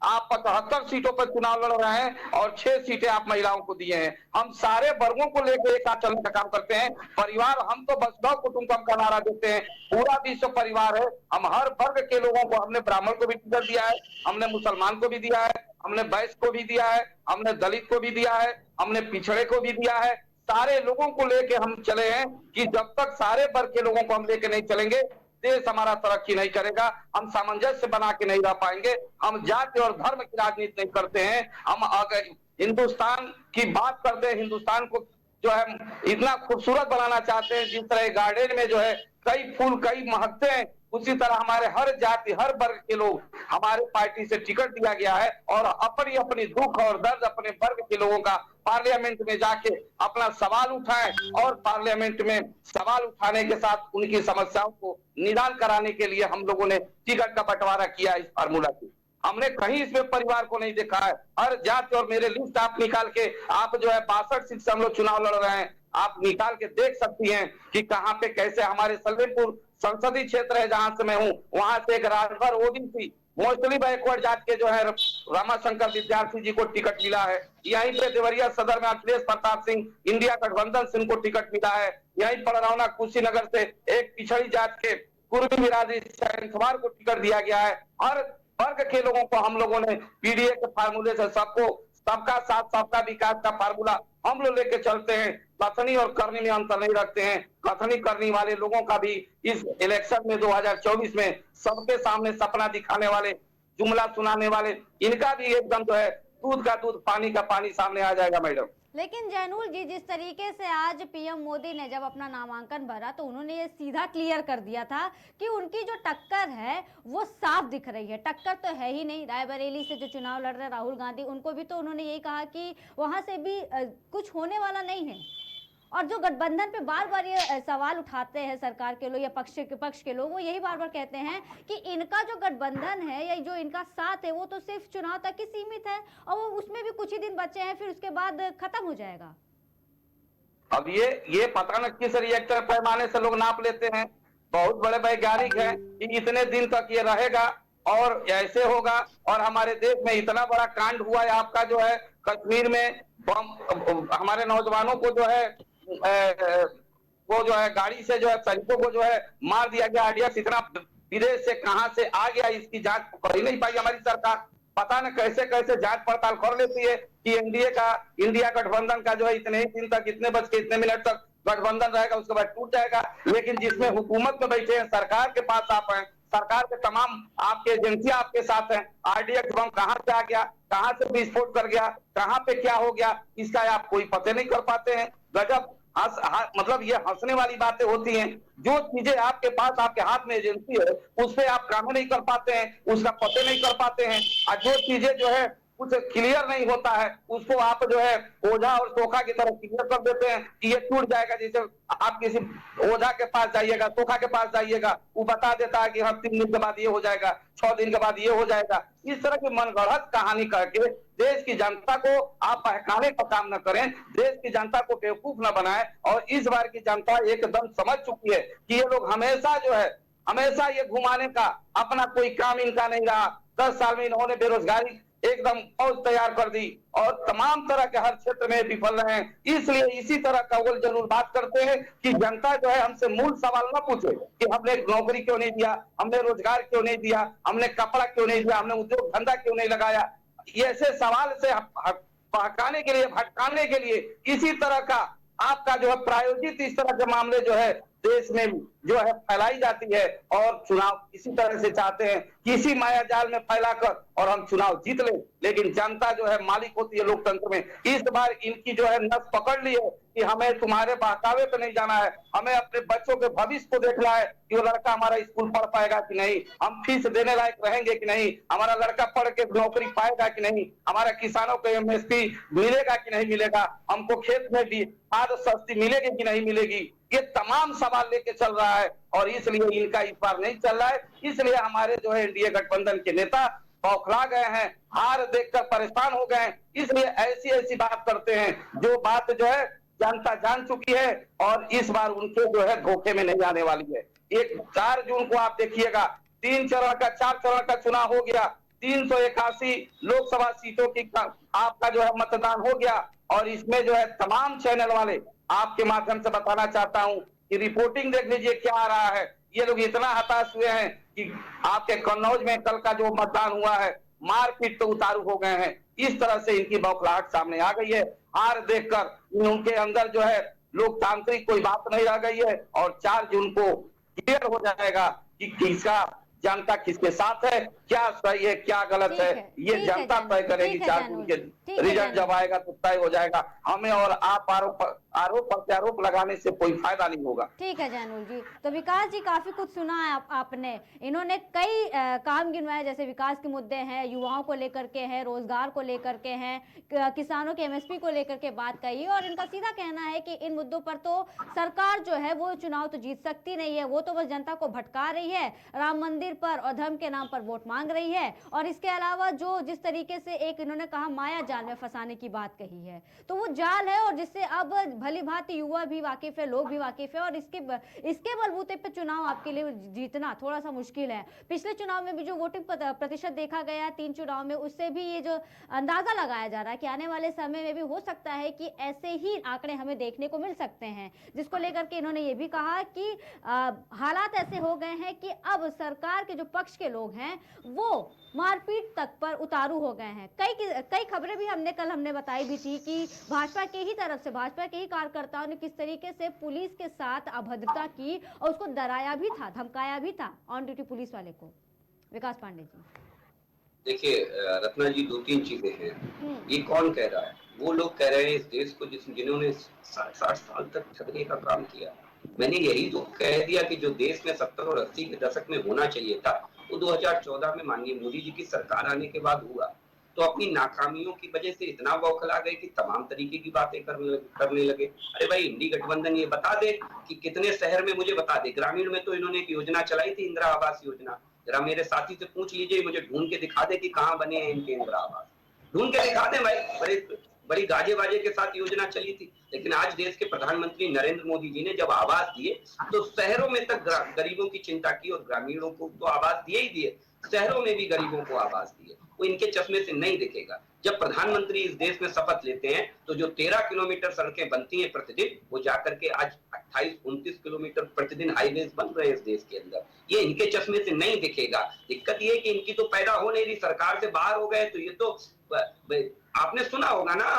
आप 75 सीटों पर चुनाव लड़ रहे हैं और 6 सीटें आप महिलाओं को दिए हैं। हम सारे वर्गों को लेकर एक साथ चलने का काम करते हैं। परिवार, हम तो वसुधैव कुटुंबकम का नारा देते हैं। पूरा विश्व परिवार है। हम हर वर्ग के लोगों को, हमने ब्राह्मण को भी टिकट दिया है, हमने मुसलमान को भी दिया है, हमने वैश्य को भी दिया है, हमने दलित को भी दिया है, हमने पिछड़े को भी दिया है। सारे लोगों को लेके हम चले हैं कि जब तक सारे वर्ग के लोगों को हम लेके नहीं चलेंगे, देश हमारा तरक्की नहीं करेगा। हम सामंजस्य बना के नहीं रह पाएंगे। हम जाति और धर्म की राजनीति नहीं करते हैं। हम अगर हिंदुस्तान की बात करते हैं, हिंदुस्तान को जो है इतना खूबसूरत बनाना चाहते हैं, जिस तरह गार्डन में जो है कई फूल, कई महकते हैं, उसी तरह हमारे हर जाति हर वर्ग के लोग हमारे पार्टी से टिकट दिया गया है और अपनी अपनी दुख और दर्द अपने वर्ग के लोगों का पार्लियामेंट में जाके अपना सवाल उठाएं और पार्लियामेंट में सवाल उठाने के साथ उनकी समस्याओं को निदान कराने के लिए हम लोगों ने टिकट का बंटवारा किया इस फार्मूला की। हमने कहीं इसमें परिवार को नहीं देखा है। हर जाति और मेरे लिस्ट आप निकाल के आप जो है 62 सीट से हम लोग चुनाव लड़ रहे हैं, आप निकाल के देख सकती हैं कि कहां पे कैसे हमारे सलेमपुर संसदीय क्षेत्र है जहां से मैं हूं, वहां से एक राजभर ओबीसी मोस्टली बैकवर्ड जात के जो है रामाशंकर विद्यार्थी जी को टिकट मिला है। यहीं पे देवरिया सदर में अखिलेश प्रताप सिंह इंडिया गठबंधन से उनको टिकट मिला है। यहीं पड़रौना कुशीनगर से एक पिछड़ी जात के पूर्वी बिरादरी सैंथवार को टिकट दिया गया है। हर वर्ग के लोगों को हम लोगों ने पीडीए के फार्मूले से सबको सबका साथ सबका विकास का फार्मूला हम लोग लेके चलते हैं। कथनी और करनी में अंतर नहीं रखते हैं। कथनी करने वाले लोगों का भी इस इलेक्शन में 2024 में सबके सामने सपना दिखाने वाले, जुमला सुनाने वाले, इनका भी एकदम जो है दूध का दूध पानी का पानी सामने आ जाएगा मैडम। लेकिन जैनुल जी, जिस तरीके से आज पीएम मोदी ने जब अपना नामांकन भरा तो उन्होंने ये सीधा क्लियर कर दिया था कि उनकी जो टक्कर है वो साफ दिख रही है। टक्कर तो है ही नहीं। रायबरेली से जो चुनाव लड़ रहे राहुल गांधी, उनको भी तो उन्होंने यही कहा कि वहां से भी कुछ होने वाला नहीं है। और जो गठबंधन पे बार बार ये सवाल उठाते हैं सरकार के लोग या पक्ष के लोग, वो यही बार बार कहते हैं कि इनका जो गठबंधन है या जो इनका साथ है वो तो सिर्फ चुनाव तक ही सीमित है और वो उसमें भी कुछ ही दिन बचे हैं, फिर उसके बाद खत्म हो जाएगा। अब ये पता न किस रिएक्टर पैमाने से लोग नाप लेते हैं। बहुत बड़े वैज्ञानिक हैं कि इतने दिन तक ये रहेगा और ऐसे होगा। और हमारे देश में इतना बड़ा कांड हुआ है आपका जो है कश्मीर में हमारे नौजवानों को जो है वो जो है गाड़ी से जो है सैनिकों को जो है मार दिया गया। आइडियास इतना विदेश से कहां से आ गया, इसकी जांच कर ही नहीं पाई हमारी सरकार। पता न कैसे कैसे जांच पड़ताल कर लेती है कि इंडिया गठबंधन का जो है इतने ही दिन तक इतने बज के इतने मिनट तक गठबंधन रहेगा, उसके बाद टूट जाएगा। लेकिन जिसमें हुकूमत में बैठे हैं, सरकार के पास आप हैं, सरकार के तमाम आपके एजेंसियां आपके साथ हैं, आरडीएक्स बम कहां से आ गया, कहां से विस्फोट कर गया, कहां पे क्या हो गया, इसका आप कोई पते नहीं कर पाते हैं। गजब मतलब ये हंसने वाली बातें होती हैं। जो चीजें आपके पास आपके हाथ में एजेंसी है उस पर आप काम नहीं कर पाते हैं, उसका पते नहीं कर पाते हैं। और जो चीजें जो है कुछ क्लियर नहीं होता है उसको आप जो है ओझा और सोखा की तरफ क्लियर कर देते हैं कि ये टूट जाएगा। जैसे आप किसी ओझा के पास जाइएगा, सोखा के पास जाइएगा, वो बता देता है कि हाँ 3 दिन के बाद ये हो जाएगा, 6 दिन के बाद ये हो जाएगा। इस तरह की मनगढ़ंत कहानी करके देश की जनता को आप बहकाने का काम न करें, देश की जनता को बेवकूफ न बनाएं। और इस बार की जनता एकदम समझ चुकी है कि ये लोग हमेशा ये घुमाने का अपना कोई काम इनका नहीं रहा। 10 साल में इन्होंने बेरोजगारी एकदम फौज तैयार कर दी और तमाम तरह के हर क्षेत्र में विफल रहे हैं। इसलिए इसी तरह का उगल जरूर बात करते हैं कि जनता जो है हमसे मूल सवाल न पूछे कि हमने नौकरी क्यों नहीं दिया, हमने रोजगार क्यों नहीं दिया, हमने कपड़ा क्यों नहीं दिया, हमने उद्योग धंधा क्यों नहीं लगाया। ये ऐसे सवाल से बहकाने के लिए, भटकाने के लिए इसी तरह का आपका जो है प्रायोजित इस तरह के मामले जो है देश में जो है फैलाई जाती है। और चुनाव इसी तरह से चाहते हैं किसी माया जाल में फैलाकर और हम चुनाव जीत ले। लेकिन जनता जो है मालिक होती है लोकतंत्र में। इस बार इनकी जो है नस पकड़ ली है कि हमें तुम्हारे बहकावे पे नहीं जाना है, हमें अपने बच्चों के भविष्य को देखना है कि वो लड़का हमारा स्कूल पढ़ पाएगा कि नहीं, हम फीस देने लायक रहेंगे कि नहीं, हमारा लड़का पढ़ के नौकरी पाएगा कि नहीं, हमारा किसानों को एमएसपी मिलेगा कि नहीं मिलेगा, हमको खेत में भी खाद सस्ती मिलेगी कि नहीं मिलेगी। ये तमाम सवाल लेके चल रहा है और इसलिए इनका इस बार नहीं चल रहा है। इसलिए हमारे जो है एनडीए गठबंधन के नेता बौखला गए हैं, हार देखकर परेशान हो गए हैं। इसलिए ऐसी बात करते हैं जो बात जो है जनता जान चुकी है और इस बार उनके जो है धोखे में नहीं आने वाली है। 4 जून को आप देखिएगा 4 चरण का चुनाव हो गया, 381 लोकसभा सीटों की आपका जो है मतदान हो गया। और इसमें जो है तमाम चैनल वाले आपके माध्यम से बताना चाहता हूं कि रिपोर्टिंग देख लीजिए क्या आ रहा है। ये लोग इतना हताश हुए हैं कि आपके कन्नौज में कल का जो मतदान हुआ है मारपीट तो उतारू हो गए हैं। इस तरह से इनकी बौखलाहट सामने आ गई है। हार देखकर उनके अंदर जो है लोकतांत्रिक कोई बात नहीं रह गई है। और 4 जून को क्लियर हो जाएगा कि किसका जनता किसके साथ है, क्या सही है क्या गलत है, ये जनता तय करेगी। 4 जून के रिजल्ट जब आएगा तो तय हो जाएगा। हमें और आप आरोप प्रत्यारोप लगाने से कोई फायदा नहीं होगा। ठीक है जैनुल जी, तो विकास जी काफी कुछ सुना है आपने। इन्होंने कई काम गिनवाए, जैसे विकास के मुद्दे हैं, युवाओं को लेकर के हैं, रोजगार को लेकर के हैं, किसानों के एमएसपी को लेकर के बात कही, और इनका सीधा कहना है कि इन मुद्दों पर तो सरकार जो है वो चुनाव तो जीत सकती नहीं है, वो तो बस जनता को भटका रही है, राम मंदिर पर और धर्म के नाम पर वोट मांग रही है, और इसके अलावा जो जिस तरीके से एक इन्होंने कहा माया जाल में फंसाने की बात कही है, तो वो जाल है और जिससे अब भली भांति युवा भी वाकिफ है, लोग भी वाकिफ है, और इसके बलबूते पे चुनाव आपके लिए जीतना थोड़ा सा मुश्किल है। पिछले चुनाव में भी जो वोटिंग प्रतिशत देखा गया है 3 चुनाव में, उससे भी ये जो अंदाजा लगाया जा रहा है कि आने वाले समय में भी हो सकता है कि ऐसे ही आंकड़े हमें देखने को मिल सकते हैं, जिसको लेकर के इन्होंने ये भी कहा कि हालात ऐसे हो गए हैं कि अब सरकार के जो पक्ष के लोग हैं वो मारपीट तक पर उतारू हो गए हैं। कई खबरें भी हमने बताई भी थी कि भाजपा के ही तरफ से, भाजपा के ही कार्यकर्ताओं ने किस तरीके से पुलिस के साथ अभद्रता की और उसको डराया भी था, धमकाया भी था ऑन ड्यूटी पुलिस वाले को। विकास पांडे जी, देखिए रत्ना जी, 2-3 चीजें हैं। ये कौन कह रहा है? वो लोग कह रहे हैं इस देश को जिन्होंने 60 साल तक ठगने का काम किया। मैंने यही तो कह दिया कि जो देश में 70 और 80 के दशक में होना चाहिए था, वो 2014 में माननीय मोदी जी की सरकार आने के बाद हुआ। तो अपनी नाकामियों की वजह से इतना बौखला गए कि तमाम तरीके की बातें करने लगे। अरे भाई, इंडी गठबंधन ये बता दे कि कितने शहर में, मुझे बता दे। ग्रामीण में तो इन्होंने एक योजना चलाई थी, इंदिरा आवास योजना। जरा मेरे साथी से पूछ लीजिए, मुझे ढूंढ के दिखा दे कि कहाँ बने हैं इनके इंदिरा आवास। ढूंढ के दिखा दे भाई। बड़ी गाजे बाजे के साथ योजना चली थी। लेकिन आज देश के प्रधानमंत्री नरेंद्र मोदी जी ने जब आवास दिए तो शहरों में तक गरीबों की चिंता की, और ग्रामीणों को तो आवास दिए ही दिए, शहरों में भी गरीबों को आवास दिए। वो इनके चश्मे से नहीं दिखेगा। जब प्रधानमंत्री इस देश में शपथ लेते हैं तो जो 13 किलोमीटर सड़कें बनती हैं प्रतिदिन, वो जाकर के आज 28-29 किलोमीटर प्रतिदिन हाईवेज बन रहे हैं इस देश के अंदर। ये इनके चश्मे से नहीं दिखेगा। दिक्कत ये है कि इनकी तो पैदा हो नहीं रही, सरकार से बाहर हो गए। तो ये तो आपने सुना होगा ना,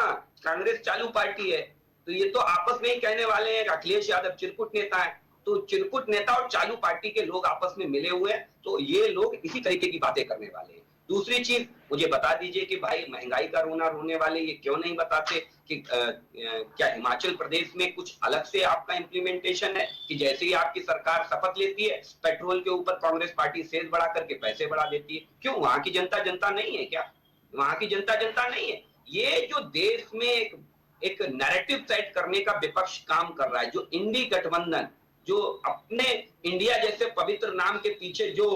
कांग्रेस चालू पार्टी है, तो ये तो आपस में ही कहने वाले हैं। अखिलेश यादव चिरकुट नेता है, तो चिरकुट नेता और चालू पार्टी के लोग आपस में मिले हुए हैं, तो ये लोग इसी तरीके की बातें करने वाले हैं। दूसरी चीज, मुझे बता दीजिए कि भाई महंगाई का रोना रोने वाले ये क्यों नहीं बताते कि क्या हिमाचल प्रदेश में कुछ अलग से आपका इम्प्लीमेंटेशन है कि जैसे ही आपकी सरकार शपथ लेती है, पेट्रोल के ऊपर कांग्रेस पार्टी सेस बढ़ा करके पैसे बढ़ा देती है। क्यों? वहां की जनता नहीं है क्या? वहां की जनता नहीं है? ये जो देश में एक नैरेटिव सेट करने का विपक्ष काम कर रहा है, जो इंडी गठबंधन, जो अपने इंडिया जैसे पवित्र नाम के पीछे जो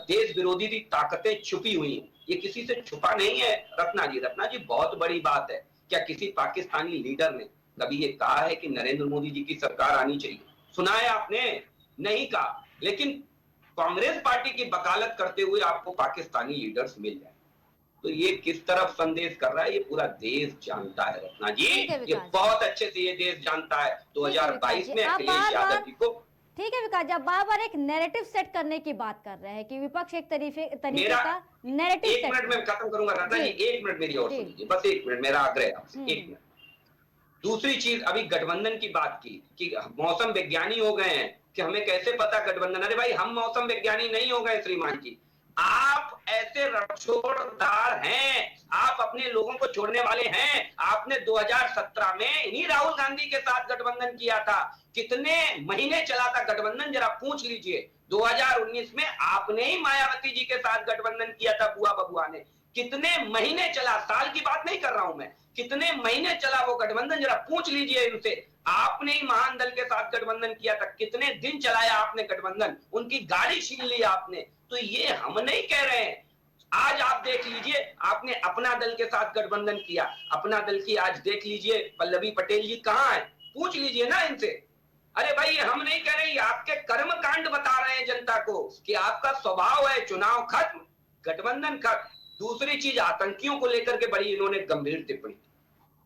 देश विरोधी ताकतें छुपी हुई हैं, ये किसी से छुपा नहीं है। रत्ना जी बहुत बड़ी बात है। क्या किसी पाकिस्तानी लीडर ने कभी ये कहा है कि नरेंद्र मोदी जी की सरकार आनी चाहिए? सुना है आपने? नहीं कहा। लेकिन कांग्रेस पार्टी की वकालत करते हुए आपको पाकिस्तानी लीडर्स मिल जाए, तो ये किस तरफ संदेश कर रहा है? ये पूरा देश जानता है रत्ना जी, ये बहुत अच्छे से ये देश जानता है। 2022 में अखिलेश यादव जी को, ठीक है विकास जी, आप बार बार एक नैरेटिव सेट करने की बात कर रहे हैं कि विपक्ष एक तरीके का नैरेटिव सेट। 1 मिनट में खत्म करूंगा रत्ना जी, 1 मिनट मेरी और सुनिए, बस 1 मिनट मेरा आग्रह है आपसे, 1 मिनट। दूसरी चीज, अभी गठबंधन की बात की कि मौसम विज्ञानी हो गए हैं, कि हमें कैसे पता गठबंधन? अरे भाई, हम मौसम विज्ञानी नहीं हो गए श्रीमान जी, आप ऐसे रक्षोड़दार हैं, आप अपने लोगों को छोड़ने वाले हैं। आपने 2017 में इन्हीं राहुल गांधी के साथ गठबंधन किया था। कितने महीने चला था गठबंधन, जरा पूछ लीजिए। 2019 में आपने ही मायावती जी के साथ गठबंधन किया था, बुआ बबुआ ने। कितने महीने चला, साल की बात नहीं कर रहा हूं मैं, कितने महीने चला वो गठबंधन, जरा पूछ लीजिए इनसे। आपने ही महान दल के साथ गठबंधन किया था, कितने दिन चलाया आपने गठबंधन, उनकी गाड़ी छीन ली आपने। तो ये हम नहीं कह रहे हैं। आज आप देख लीजिए, आपने अपना दल के साथ गठबंधन किया, अपना दल की आज देख लीजिए पल्लवी पटेल जी कहां है, पूछ लीजिए ना इनसे। अरे भाई, हम नहीं कह रहे, आपके कर्म कांड बता रहे हैं जनता को कि आपका स्वभाव है चुनाव खत्म, गठबंधन खत्म। दूसरी चीज, आतंकियों को लेकर के बड़ी इन्होंने गंभीर टिप्पणी,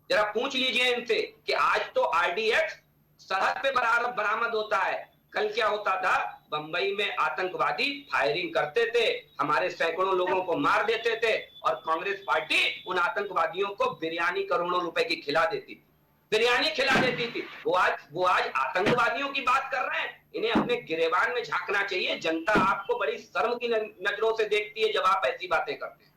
जरा पूछ लीजिए इनसे कि आज तो आरडीएक्स सरहद पे बरामद होता है। कल क्या होता था, बंबई में आतंकवादी फायरिंग करते थे, हमारे सैकड़ों लोगों को मार देते थे, और कांग्रेस पार्टी उन आतंकवादियों को बिरयानी करोड़ों रुपए की खिला देती थी, बिरयानी खिला देती थी। वो आज आतंकवादियों की बात कर रहे हैं। इन्हें अपने गिरेबान में झांकना चाहिए। जनता आपको बड़ी शर्म की नजरों से देखती है जब आप ऐसी बातें करते हैं।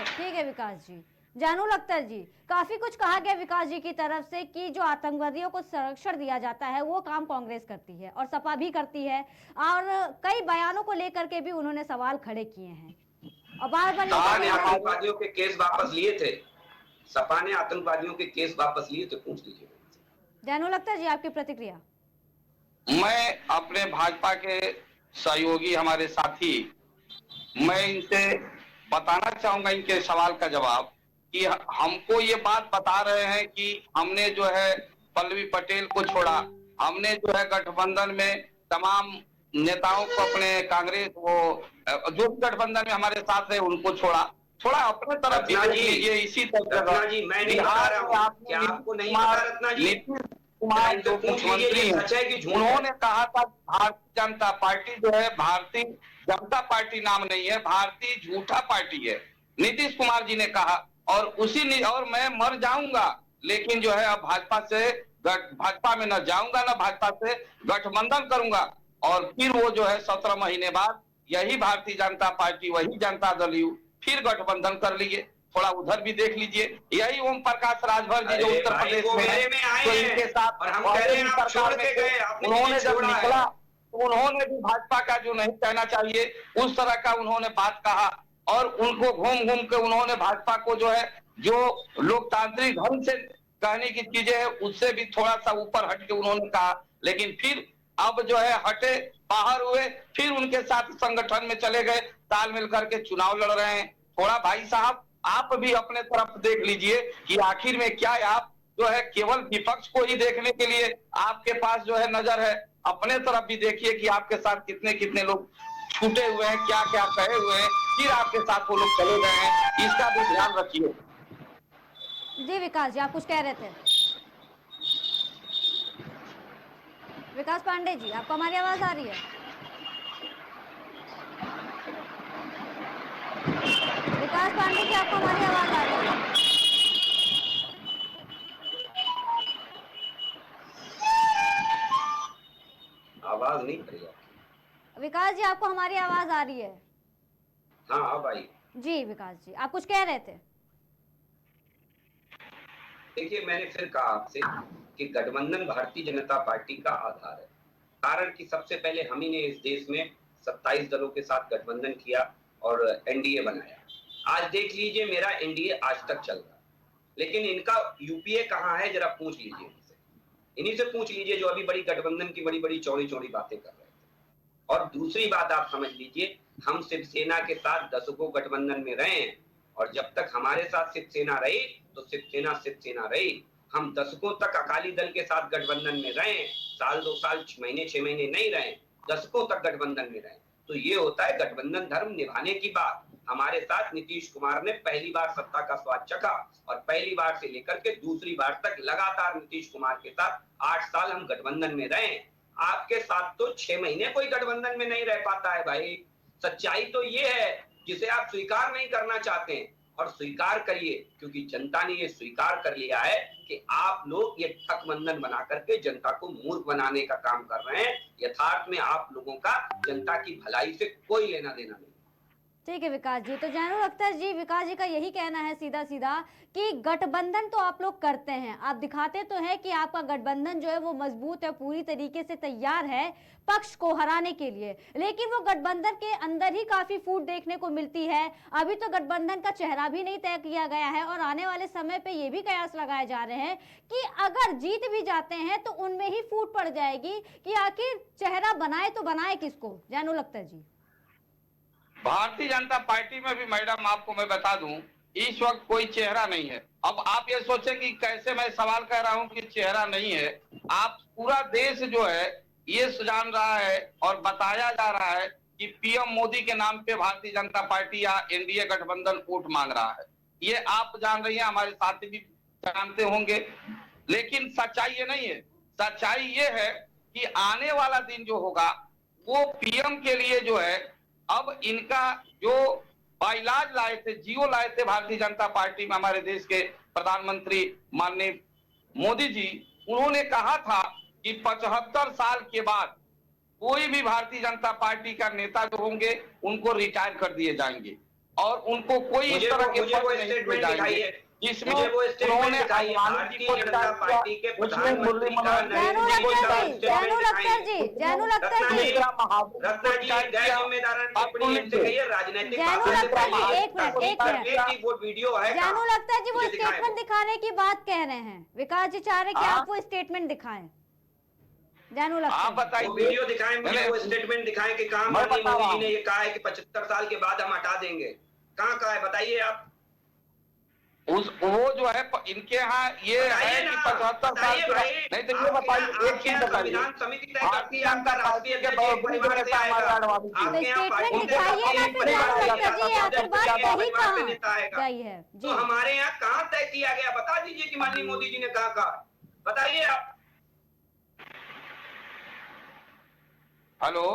ठीक है विकास जी, जानू लखतर जी, काफी कुछ कहा गया विकास जी की तरफ से कि जो आतंकवादियों को संरक्षण दिया जाता है वो काम कांग्रेस करती है और सपा भी करती है, और कई बयानों को लेकर के भी उन्होंने सवाल खड़े किए हैं और बार बार सपा ने आतंकवादियों के केस वापस लिए थे, सपा ने आतंकवादियों के केस वापस लिए थे, पूछ लीजिए। जानू लखतर जी, आपकी प्रतिक्रिया। मैं अपने भाजपा के सहयोगी हमारे साथी, मैं इनसे बताना चाहूंगा इनके सवाल का जवाब कि हमको ये बात बता रहे हैं कि हमने जो है पल्लवी पटेल को छोड़ा, हमने जो है गठबंधन में तमाम नेताओं को अपने कांग्रेस वो जो गठबंधन में हमारे साथ है उनको छोड़ा, थोड़ा अपने तरफ भी लीजिए। इसी तरह जी मैं नहीं बता रहा हूं, क्या आपको नहीं पता रत्ना जी? कुमार जो मुख्यमंत्री हैं उन्होंने कहा था भारतीय जनता पार्टी जो है भारतीय जनता पार्टी नाम नहीं है, भारतीय झूठा पार्टी है, नीतीश कुमार जी ने कहा। और और मैं मर जाऊंगा लेकिन जो है अब भाजपा में न जाऊंगा न भाजपा से गठबंधन करूंगा। और फिर वो जो है 17 महीने बाद यही भारतीय जनता पार्टी वही जनता दल यू फिर गठबंधन कर लिए। थोड़ा उधर भी देख लीजिए, यही ओम प्रकाश राजभर जी जो उत्तर प्रदेश में है तो इनके साथ और हम कह रहे हैं आप छोड़ के गए, उन्होंने जब निकला तो उन्होंने भी भाजपा का जो नहीं कहना चाहिए उस तरह का उन्होंने बात कहा और उनको घूम घूम के उन्होंने भाजपा को जो है जो लोकतांत्रिक ढंग से कहने की चीजें है उससे भी थोड़ा सा ऊपर हट के उन्होंने कहा। लेकिन फिर अब जो है हटे बाहर हुए, फिर उनके साथ संगठन में चले गए, तालमेल करके चुनाव लड़ रहे हैं। थोड़ा भाई साहब आप भी अपने तरफ देख लीजिए कि आखिर में क्या है, आप जो है केवल विपक्ष को ही देखने के लिए आपके पास जो है नजर है, अपने तरफ भी देखिए कि आपके साथ कितने कितने लोग छूटे हुए हैं, क्या क्या कहे हुए हैं, फिर आपके साथ वो लोग चले गए हैं, इसका भी ध्यान रखिए। जी विकास जी, आप कुछ कह रहे थे। विकास पांडे जी, आपको हमारी आवाज आ रही है? विकास पांडे जी, आपको हमारी आवाज आ रही है? आवाज नहीं आ रही है विकास जी, आपको हमारी आवाज आ रही है? हाँ अब आई। जी विकास जी, आप कुछ कह रहे थे। देखिए मैंने फिर कहा आपसे कि गठबंधन भारतीय जनता पार्टी का आधार है, कारण कि सबसे पहले हम ही ने इस देश में 27 दलों के साथ गठबंधन किया और एनडीए बनाया। आज देख लीजिए मेरा एनडीए आज तक चल रहा है, लेकिन इनका यूपीए कहाँ है जरा पूछ लीजिए इनसे, इन्हीं से पूछ लीजिए जो अभी बड़ी गठबंधन की बड़ी बड़ी चौड़ी चौड़ी बातें कर रहे थे। और दूसरी बात आप समझ लीजिए, हम शिवसेना के साथ दशकों गठबंधन में रहे हैं और जब तक हमारे साथ शिवसेना रही तो शिवसेना रही। हम दशकों तक अकाली दल के साथ गठबंधन में रहे, साल 2 साल 6 महीने नहीं रहे, दशकों तक गठबंधन में रहे। तो ये होता है गठबंधन धर्म निभाने की बात। हमारे साथ नीतीश कुमार ने पहली बार सत्ता का स्वाद चखा और पहली बार से लेकर के दूसरी बार तक लगातार नीतीश कुमार के साथ 8 साल हम गठबंधन में रहे। आपके साथ तो 6 महीने कोई गठबंधन में नहीं रह पाता है भाई। सच्चाई तो ये है जिसे आप स्वीकार नहीं करना चाहते हैं, और स्वीकार करिए क्योंकि जनता ने ये स्वीकार कर लिया है कि आप लोग ये ठगबंधन बना करके जनता को मूर्ख बनाने का काम कर रहे हैं। यथार्थ में आप लोगों का जनता की भलाई से कोई लेना देना नहीं। ठीक है विकास जी, तो जानू लखतर जी, विकास जी का यही कहना है सीधा सीधा कि गठबंधन तो आप लोग करते हैं, आप दिखाते तो हैं कि आपका गठबंधन जो है वो मजबूत है, पूरी तरीके से तैयार है पक्ष को हराने के लिए, लेकिन वो गठबंधन के अंदर ही काफी फूट देखने को मिलती है। अभी तो गठबंधन का चेहरा भी नहीं तय किया गया है और आने वाले समय पे ये भी कयास लगाए जा रहे हैं कि अगर जीत भी जाते हैं तो उनमें ही फूट पड़ जाएगी कि आखिर चेहरा बनाए तो बनाए किसको। जानू लखतर जी, भारतीय जनता पार्टी में भी मैडम आपको मैं बता दूं इस वक्त कोई चेहरा नहीं है। अब आप ये सोचें कि कैसे मैं सवाल कर रहा हूं कि चेहरा नहीं है। आप पूरा देश जो है ये जान रहा है और बताया जा रहा है कि पीएम मोदी के नाम पे भारतीय जनता पार्टी या एनडीए गठबंधन वोट मांग रहा है। ये आप जान रही हैं, हमारे साथी भी जानते होंगे, लेकिन सच्चाई ये नहीं है। सच्चाई ये है कि आने वाला दिन जो होगा वो पीएम के लिए जो है अब इनका जो बाइलाज लाए थे, जियो लाए थे भारतीय जनता पार्टी में, हमारे देश के प्रधानमंत्री माननीय मोदी जी, उन्होंने कहा था कि 75 साल के बाद कोई भी भारतीय जनता पार्टी का नेता जो होंगे उनको रिटायर कर दिए जाएंगे। और उनको कोई इस तरह के पद नहीं दिए जाएंगे जिसमें उन्होंने अडवाणी जी को जनता पार्टी के उसमें मुरली मनोहर जैनू लखतर जी जैनू लखतर जी रत्ना जी गैर जिम्मेदाराना टिप्पणी इनसे कही है, राजनीतिक एक मिनट वो वीडियो है। जैनू लखतर जी वो स्टेटमेंट दिखाने की बात कह रहे हैं, विकास जी चाह रहे हैं कि आप वो स्टेटमेंट दिखाएं। जैनू लखतर आप बताइए, वीडियो दिखाएं मुझे, वो स्टेटमेंट दिखाएं कि कहां माननीय मोदी जी ने ये कहा है कि 75 साल के बाद हम हटा देंगे, कहां कहा है बताइए आप। वो जो है इनके यहाँ ये है कि 75 साल के नहीं तो ये बताइए, एक चीज बताइए, संविधान समिति तय करती है आपका राष्ट्रीय अध्यक्ष एक परिवार से आएगा, आपके यहाँ पार्टी तो हमारे यहाँ कहाँ तय किया गया, बता दीजिए कि माननीय मोदी जी ने कहा, बताइए आप। हेलो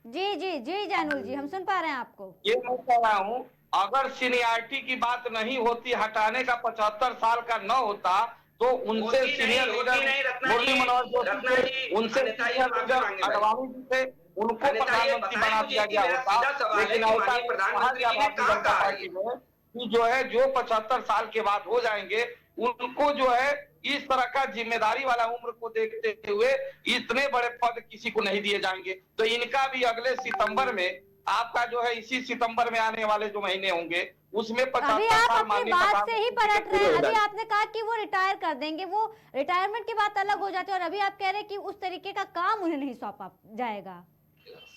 जी जी जी जैनुल जी हम सुन पा रहे हैं आपको। ये मैं कह रहा हूँ, अगर सीनियरिटी की बात नहीं होती, हटाने का 75 साल का न होता तो उनसे सीनियर लीडर मुरली मनोहर जोशी, उनसे सीनियर लीडर अडवाणी जी थे, उनको प्रधानमंत्री बना दिया गया होता। लेकिन ऐसा प्रधानमंत्री भारतीय जनता पार्टी में कि जो है जो 75 साल के बाद हो जाएंगे उनको जो है इस तरह का जिम्मेदारी वाला उम्र को देखते हुए इतने बड़े पद किसी को नहीं दिए जाएंगे। तो इनका भी अगले सितंबर में, आपका जो है इसी सितंबर में आने वाले जो महीने होंगे उसमें 75 साल अपनी बात से ही पलट रहे हैं। अभी आपने कहा कि वो रिटायर कर देंगे, वो रिटायरमेंट की बात अलग हो जाती है, और अभी आप कह रहे हैं कि उस तरीके का काम उन्हें नहीं सौंपा जाएगा,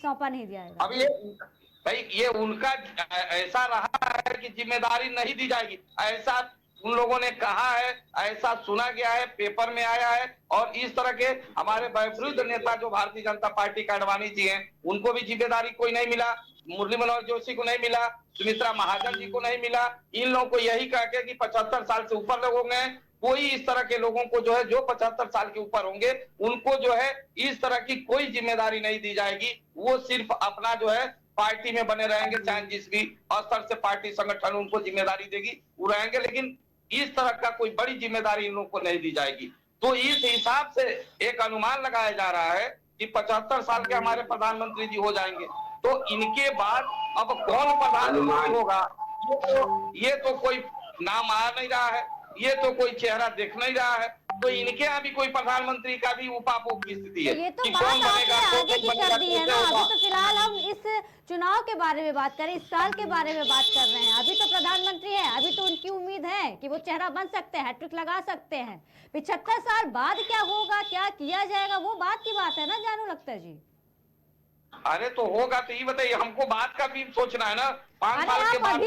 सौंपा नहीं जाएगा। अब भाई ये उनका ऐसा रहा है कि जिम्मेदारी नहीं दी जाएगी, ऐसा उन लोगों ने कहा है, ऐसा सुना गया है, पेपर में आया है। और इस तरह के हमारे वयोवृद्ध नेता जो भारतीय जनता पार्टी के अडवाणी जी हैं, उनको भी जिम्मेदारी कोई नहीं मिला, मुरली मनोहर जोशी को नहीं मिला, सुमित्रा महाजन जी को नहीं मिला। इन लोगों को यही कह के कि 75 साल से ऊपर लोग होंगे, कोई इस तरह के लोगों को जो है जो 75 साल के ऊपर होंगे उनको जो है इस तरह की कोई जिम्मेदारी नहीं दी जाएगी। वो सिर्फ अपना जो है पार्टी में बने रहेंगे, चाहे जिस भी स्तर से पार्टी संगठन उनको जिम्मेदारी देगी वो रहेंगे, लेकिन इस तरह का कोई बड़ी जिम्मेदारी इन लोगों को नहीं दी जाएगी। तो इस हिसाब से एक अनुमान लगाया जा रहा है कि 75 साल के हमारे प्रधानमंत्री जी हो जाएंगे, तो इनके बाद अब कौन प्रधानमंत्री होगा ये तो कोई नाम आ नहीं रहा है, ये तो कोई चेहरा देख नहीं रहा है। तो इनके यहाँ भी कोई प्रधानमंत्री का भी उपापोक की स्थिति है। ये तो बात आपने आगे की कर दी है ना। अभी तो फिलहाल हम इस चुनाव के बारे में बात करें, इस साल के बारे में बात कर रहे हैं। अभी तो प्रधानमंत्री है, अभी तो उनकी उम्मीद है कि वो चेहरा बन सकते हैं, हैट्रिक लगा सकते हैं। 75 साल बाद क्या होगा, क्या किया जाएगा, वो बात की बात है ना जैनुल लखतर जी। अरे तो होगा तो ये बताइए, हमको बात का भी सोचना है ना। 5 साल के बाद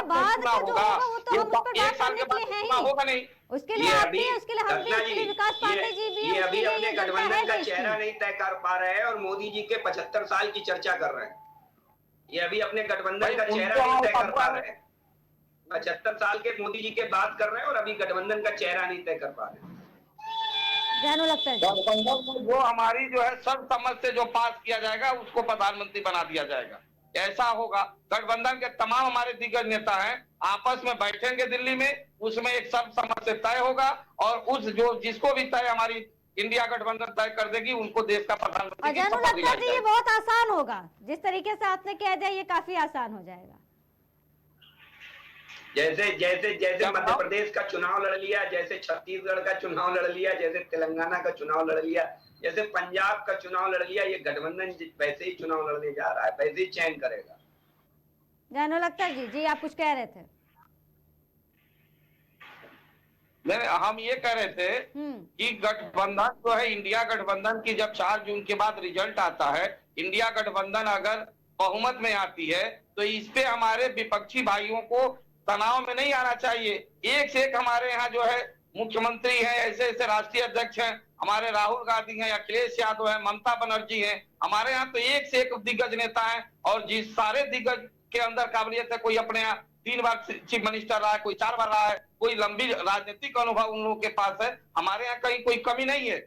बाद का जो होगा वो तो हम उस पर बात करने के लिए हैं ही। होगा नहीं, उसके लिए आप भी, उसके लिए हम भी, उसके लिए विकास पांडे जी भी, ये अभी अपने गठबंधन का चेहरा नहीं तय कर पा रहे हैं और मोदी जी के 75 साल की चर्चा कर रहे हैं। ये अभी अपने गठबंधन का चेहरा नहीं तय कर पा रहे हैं। 75 साल के मोदी जी के बात कर रहे हैं और अभी गठबंधन का चेहरा नहीं तय कर पा रहे हैं। गठबंधन में जो हमारी जो है सर्वसम्मत से जो पास किया जाएगा उसको प्रधानमंत्री बना दिया जाएगा, ऐसा होगा। गठबंधन के तमाम हमारे दिग्गज नेता हैं, आपस में बैठेंगे दिल्ली में, उसमें एक सर्वसम्मत से तय होगा और उस जो जिसको भी तय हमारी इंडिया गठबंधन तय कर देगी उनको देश का प्रधानमंत्री। जैनुल लखतर जी ये बहुत आसान होगा, जिस तरीके से आपने कह दिया ये काफी आसान हो जाएगा। जैसे मध्य प्रदेश का चुनाव लड़ लिया, जैसे छत्तीसगढ़ का चुनाव लड़ लिया, जैसे तेलंगाना का चुनाव लड़ लिया, जैसे पंजाब का चुनाव लड़ लिया, ये गठबंधन वैसे ही चुनाव लड़ने जा रहा है, वैसे ही चयन करेगा। जैनुल लखतर जी, जी आप कुछ कह रहे थे। हम ये कह रहे थे कि गठबंधन जो है, इंडिया गठबंधन की जब 4 जून के बाद रिजल्ट आता है, इंडिया गठबंधन अगर बहुमत में आती है तो इस पे हमारे विपक्षी भाइयों को तनाव में नहीं आना चाहिए। एक से एक हमारे यहाँ जो है मुख्यमंत्री हैं, ऐसे ऐसे राष्ट्रीय अध्यक्ष हैं, हमारे राहुल गांधी हैं, अखिलेश यादव हैं, ममता बनर्जी हैं, हमारे यहाँ तो एक से एक दिग्गज नेता हैं। और जिस सारे दिग्गज के अंदर काबिलियत है, कोई अपने यहाँ 3 बार चीफ मिनिस्टर रहा है, कोई 4 बार रहा है, कोई लंबी राजनीतिक अनुभव उन लोगों के पास है। हमारे यहाँ कहीं कोई कमी नहीं है।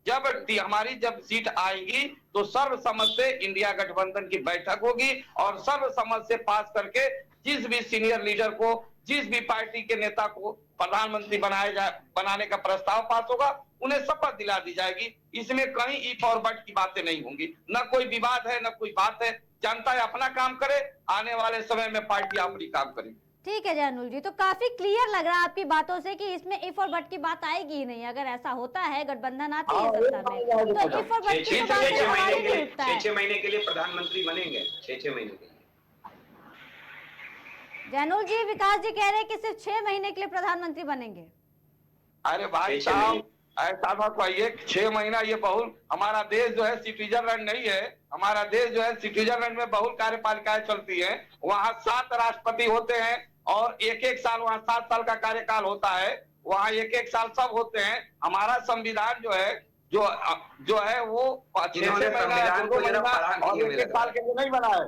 जब हमारी सीट आएगी तो सर्वसम्मत से इंडिया गठबंधन की बैठक होगी और सर्वसम्मत से पास करके जिस भी सीनियर लीडर को, जिस भी पार्टी के नेता को प्रधानमंत्री बनाने का प्रस्ताव पास होगा उन्हें शपथ दिला दी जाएगी। इसमें कहीं ई फॉरवर्ड की बातें नहीं होंगी, न कोई विवाद है, न कोई बात है। जनता अपना काम करे, आने वाले समय में पार्टी अपनी काम करेगी। ठीक है जयनुल जी, तो काफी क्लियर लग रहा है आपकी बातों से कि इसमें इफ और बट की बात आएगी ही नहीं। अगर ऐसा होता है, गठबंधन आती है सत्ता में, तो इफ और बट की बात उठता है। 6 महीने के लिए प्रधानमंत्री बनेंगे, 6 महीने के लिए। जयनुल जी, विकास जी कह रहे हैं कि सिर्फ 6 महीने के लिए प्रधानमंत्री बनेंगे। अरे भाई साहब, ऐसा मत कहिए 6 महीना, ये बहुत, हमारा देश जो है स्विट्जरलैंड नहीं है। हमारा देश जो है, स्विट्जरलैंड में बहुत कार्यपालिकाएं चलती है, वहाँ 7 राष्ट्रपति होते हैं और एक साल, वहाँ 7 साल का कार्यकाल होता है, वहाँ एक साल सब होते हैं। हमारा संविधान जो है जो है वो 6 महीना, 2 महीना और 1 साल के लिए नहीं बना है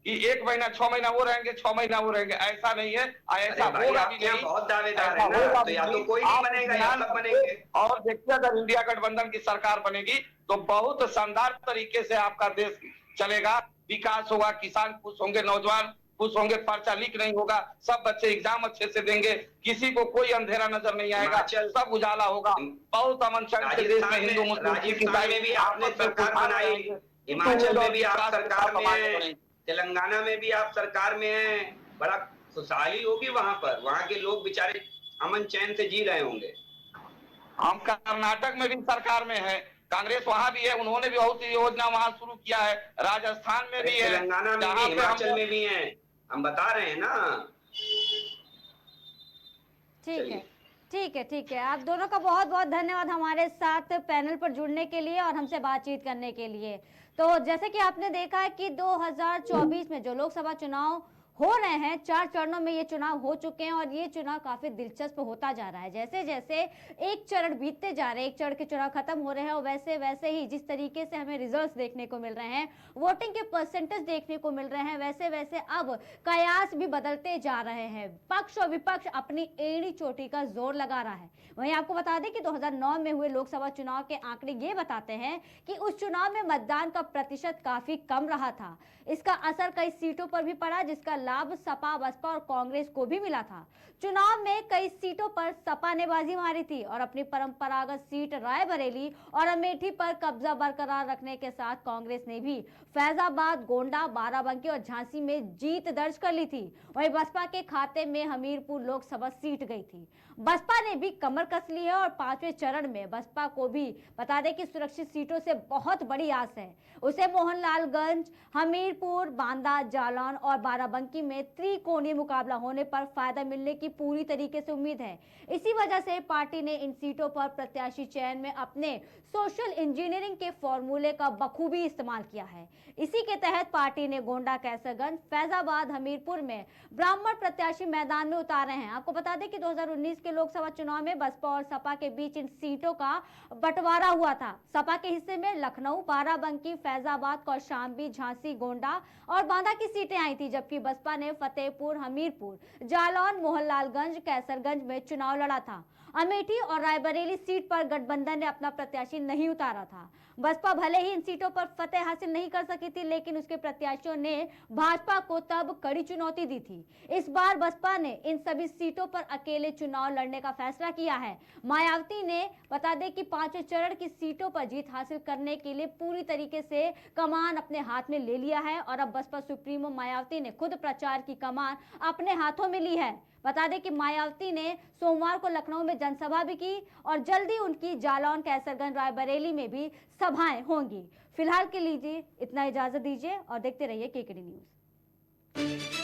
कि 1 महीना 6 महीना वो रहेंगे, 6 महीना वो रहेंगे, ऐसा नहीं है। ऐसा होगा भी नहीं, बहुत दावेदार है ना, तो या तो कोई नहीं बनेगा या सब बनेंगे। और देखिए, अगर इंडिया गठबंधन की सरकार बनेगी तो बहुत शानदार तरीके से आपका देश चलेगा, विकास होगा, किसान खुश होंगे, नौजवान खुश होंगे, पर्चा लीक नहीं होगा, सब बच्चे एग्जाम अच्छे से देंगे, किसी को कोई अंधेरा नजर नहीं आएगा, सब उजाला होगा, बहुत अमन शांति से देश में हिंदू मुस्लिम राजस्थान में भी आपने सरकार बनाई, हिमाचल में भी आप सरकार में है, तेलंगाना में भी आप सरकार में हैं, बड़ा खुशहाली होगी वहां पर, वहां के लोग बेचारे अमन चैन से जी रहे होंगे। हम कर्नाटक में भी सरकार में है, कांग्रेस वहां भी है, उन्होंने भी बहुत सी योजना वहां शुरू किया है, राजस्थान में भी है, तेलंगाना में भी, हिमाचल में भी है, हम बता रहे हैं ना। ठीक है। आप दोनों का बहुत बहुत धन्यवाद हमारे साथ पैनल पर जुड़ने के लिए और हमसे बातचीत करने के लिए। तो जैसे कि आपने देखा है कि 2024 में जो लोकसभा चुनाव हो रहे हैं, 4 चरणों में ये चुनाव हो चुके हैं और ये चुनाव काफी दिलचस्प होता जा रहा है। जैसे जैसे एक चरण बीतते जा रहे हैं, एक चरण के चुनाव खत्म हो रहे हैं, और वैसे वैसे ही जिस तरीके से हमें रिजल्ट्स देखने को मिल रहे हैं, वोटिंग के परसेंटेज देखने को मिल रहे हैं, वैसे वैसे अब कयास भी बदलते जा रहे हैं। पक्ष और विपक्ष अपनी एड़ी चोटी का जोर लगा रहा है। वहीं आपको बता दें कि 2009 में हुए लोकसभा चुनाव के आंकड़े ये बताते हैं कि उस चुनाव में मतदान का प्रतिशत काफी कम रहा था। इसका असर कई सीटों पर भी पड़ा, जिसका लाभ सपा, बसपा और कांग्रेस को भी मिला था। चुनाव में कई सीटों पर सपा ने बाजी मारी थी और अपनी परंपरागत सीट रायबरेली और अमेठी पर कब्जा बरकरार रखने के साथ कांग्रेस ने भी फैजाबाद, गोंडा, बाराबंकी और झांसी में जीत दर्ज कर ली थी। वहीं बसपा के खाते में हमीरपुर लोकसभा सीट गई थी। बसपा ने भी कमर कस ली है और 5वें चरण में बसपा को भी बता दें कि सुरक्षित सीटों से बहुत बड़ी आस है। उसे मोहनलालगंज, हमीरपुर, बांदा, जालौन और बाराबंकी में त्रिकोणीय मुकाबला होने पर फायदा मिलने की पूरी तरीके से उम्मीद है। इसी वजह से पार्टी ने इन सीटों पर प्रत्याशी चयन में अपने सोशल इंजीनियरिंग के फॉर्मूले का बखूबी इस्तेमाल किया है। इसी के तहत पार्टी ने गोंडा, कैसरगंज, फैजाबाद, हमीरपुर में ब्राह्मण प्रत्याशी मैदान में उतारे हैं। आपको बता दें कि 2019 के लोकसभा चुनाव में बसपा और सपा के बीच इन सीटों का बंटवारा हुआ था। सपा के हिस्से में लखनऊ, बाराबंकी, फैजाबाद, कौशाम्बी, झांसी, गोंडा और बांदा की सीटें आई थी, जबकि बसपा ने फतेहपुर, हमीरपुर, जालौन, मोहनलालगंज, कैसरगंज में चुनाव लड़ा था। अमेठी और रायबरेली सीट पर गठबंधन ने अपना प्रत्याशी नहीं उतारा था। बसपा भले ही इन सीटों पर फतेह हासिल नहीं कर सकी थी, लेकिन उसके प्रत्याशियों ने भाजपा को तब कड़ी चुनौती दी थी। इस बार बसपा ने इन सभी सीटों पर अकेले चुनाव लड़ने का फैसला किया है। मायावती ने बता दें कि 5वें चरण की सीटों पर जीत हासिल करने के लिए पूरी तरीके से कमान अपने हाथ में ले लिया है और अब बसपा सुप्रीमो मायावती ने खुद प्रचार की कमान अपने हाथों में ली है। बता दें कि मायावती ने सोमवार को लखनऊ में जनसभा भी की और जल्दी उनकी जालौन, कैसरगंज, रायबरेली में भी सभाएं होंगी। फिलहाल के लिए इतना इजाजत दीजिए और देखते रहिए केकेडी न्यूज।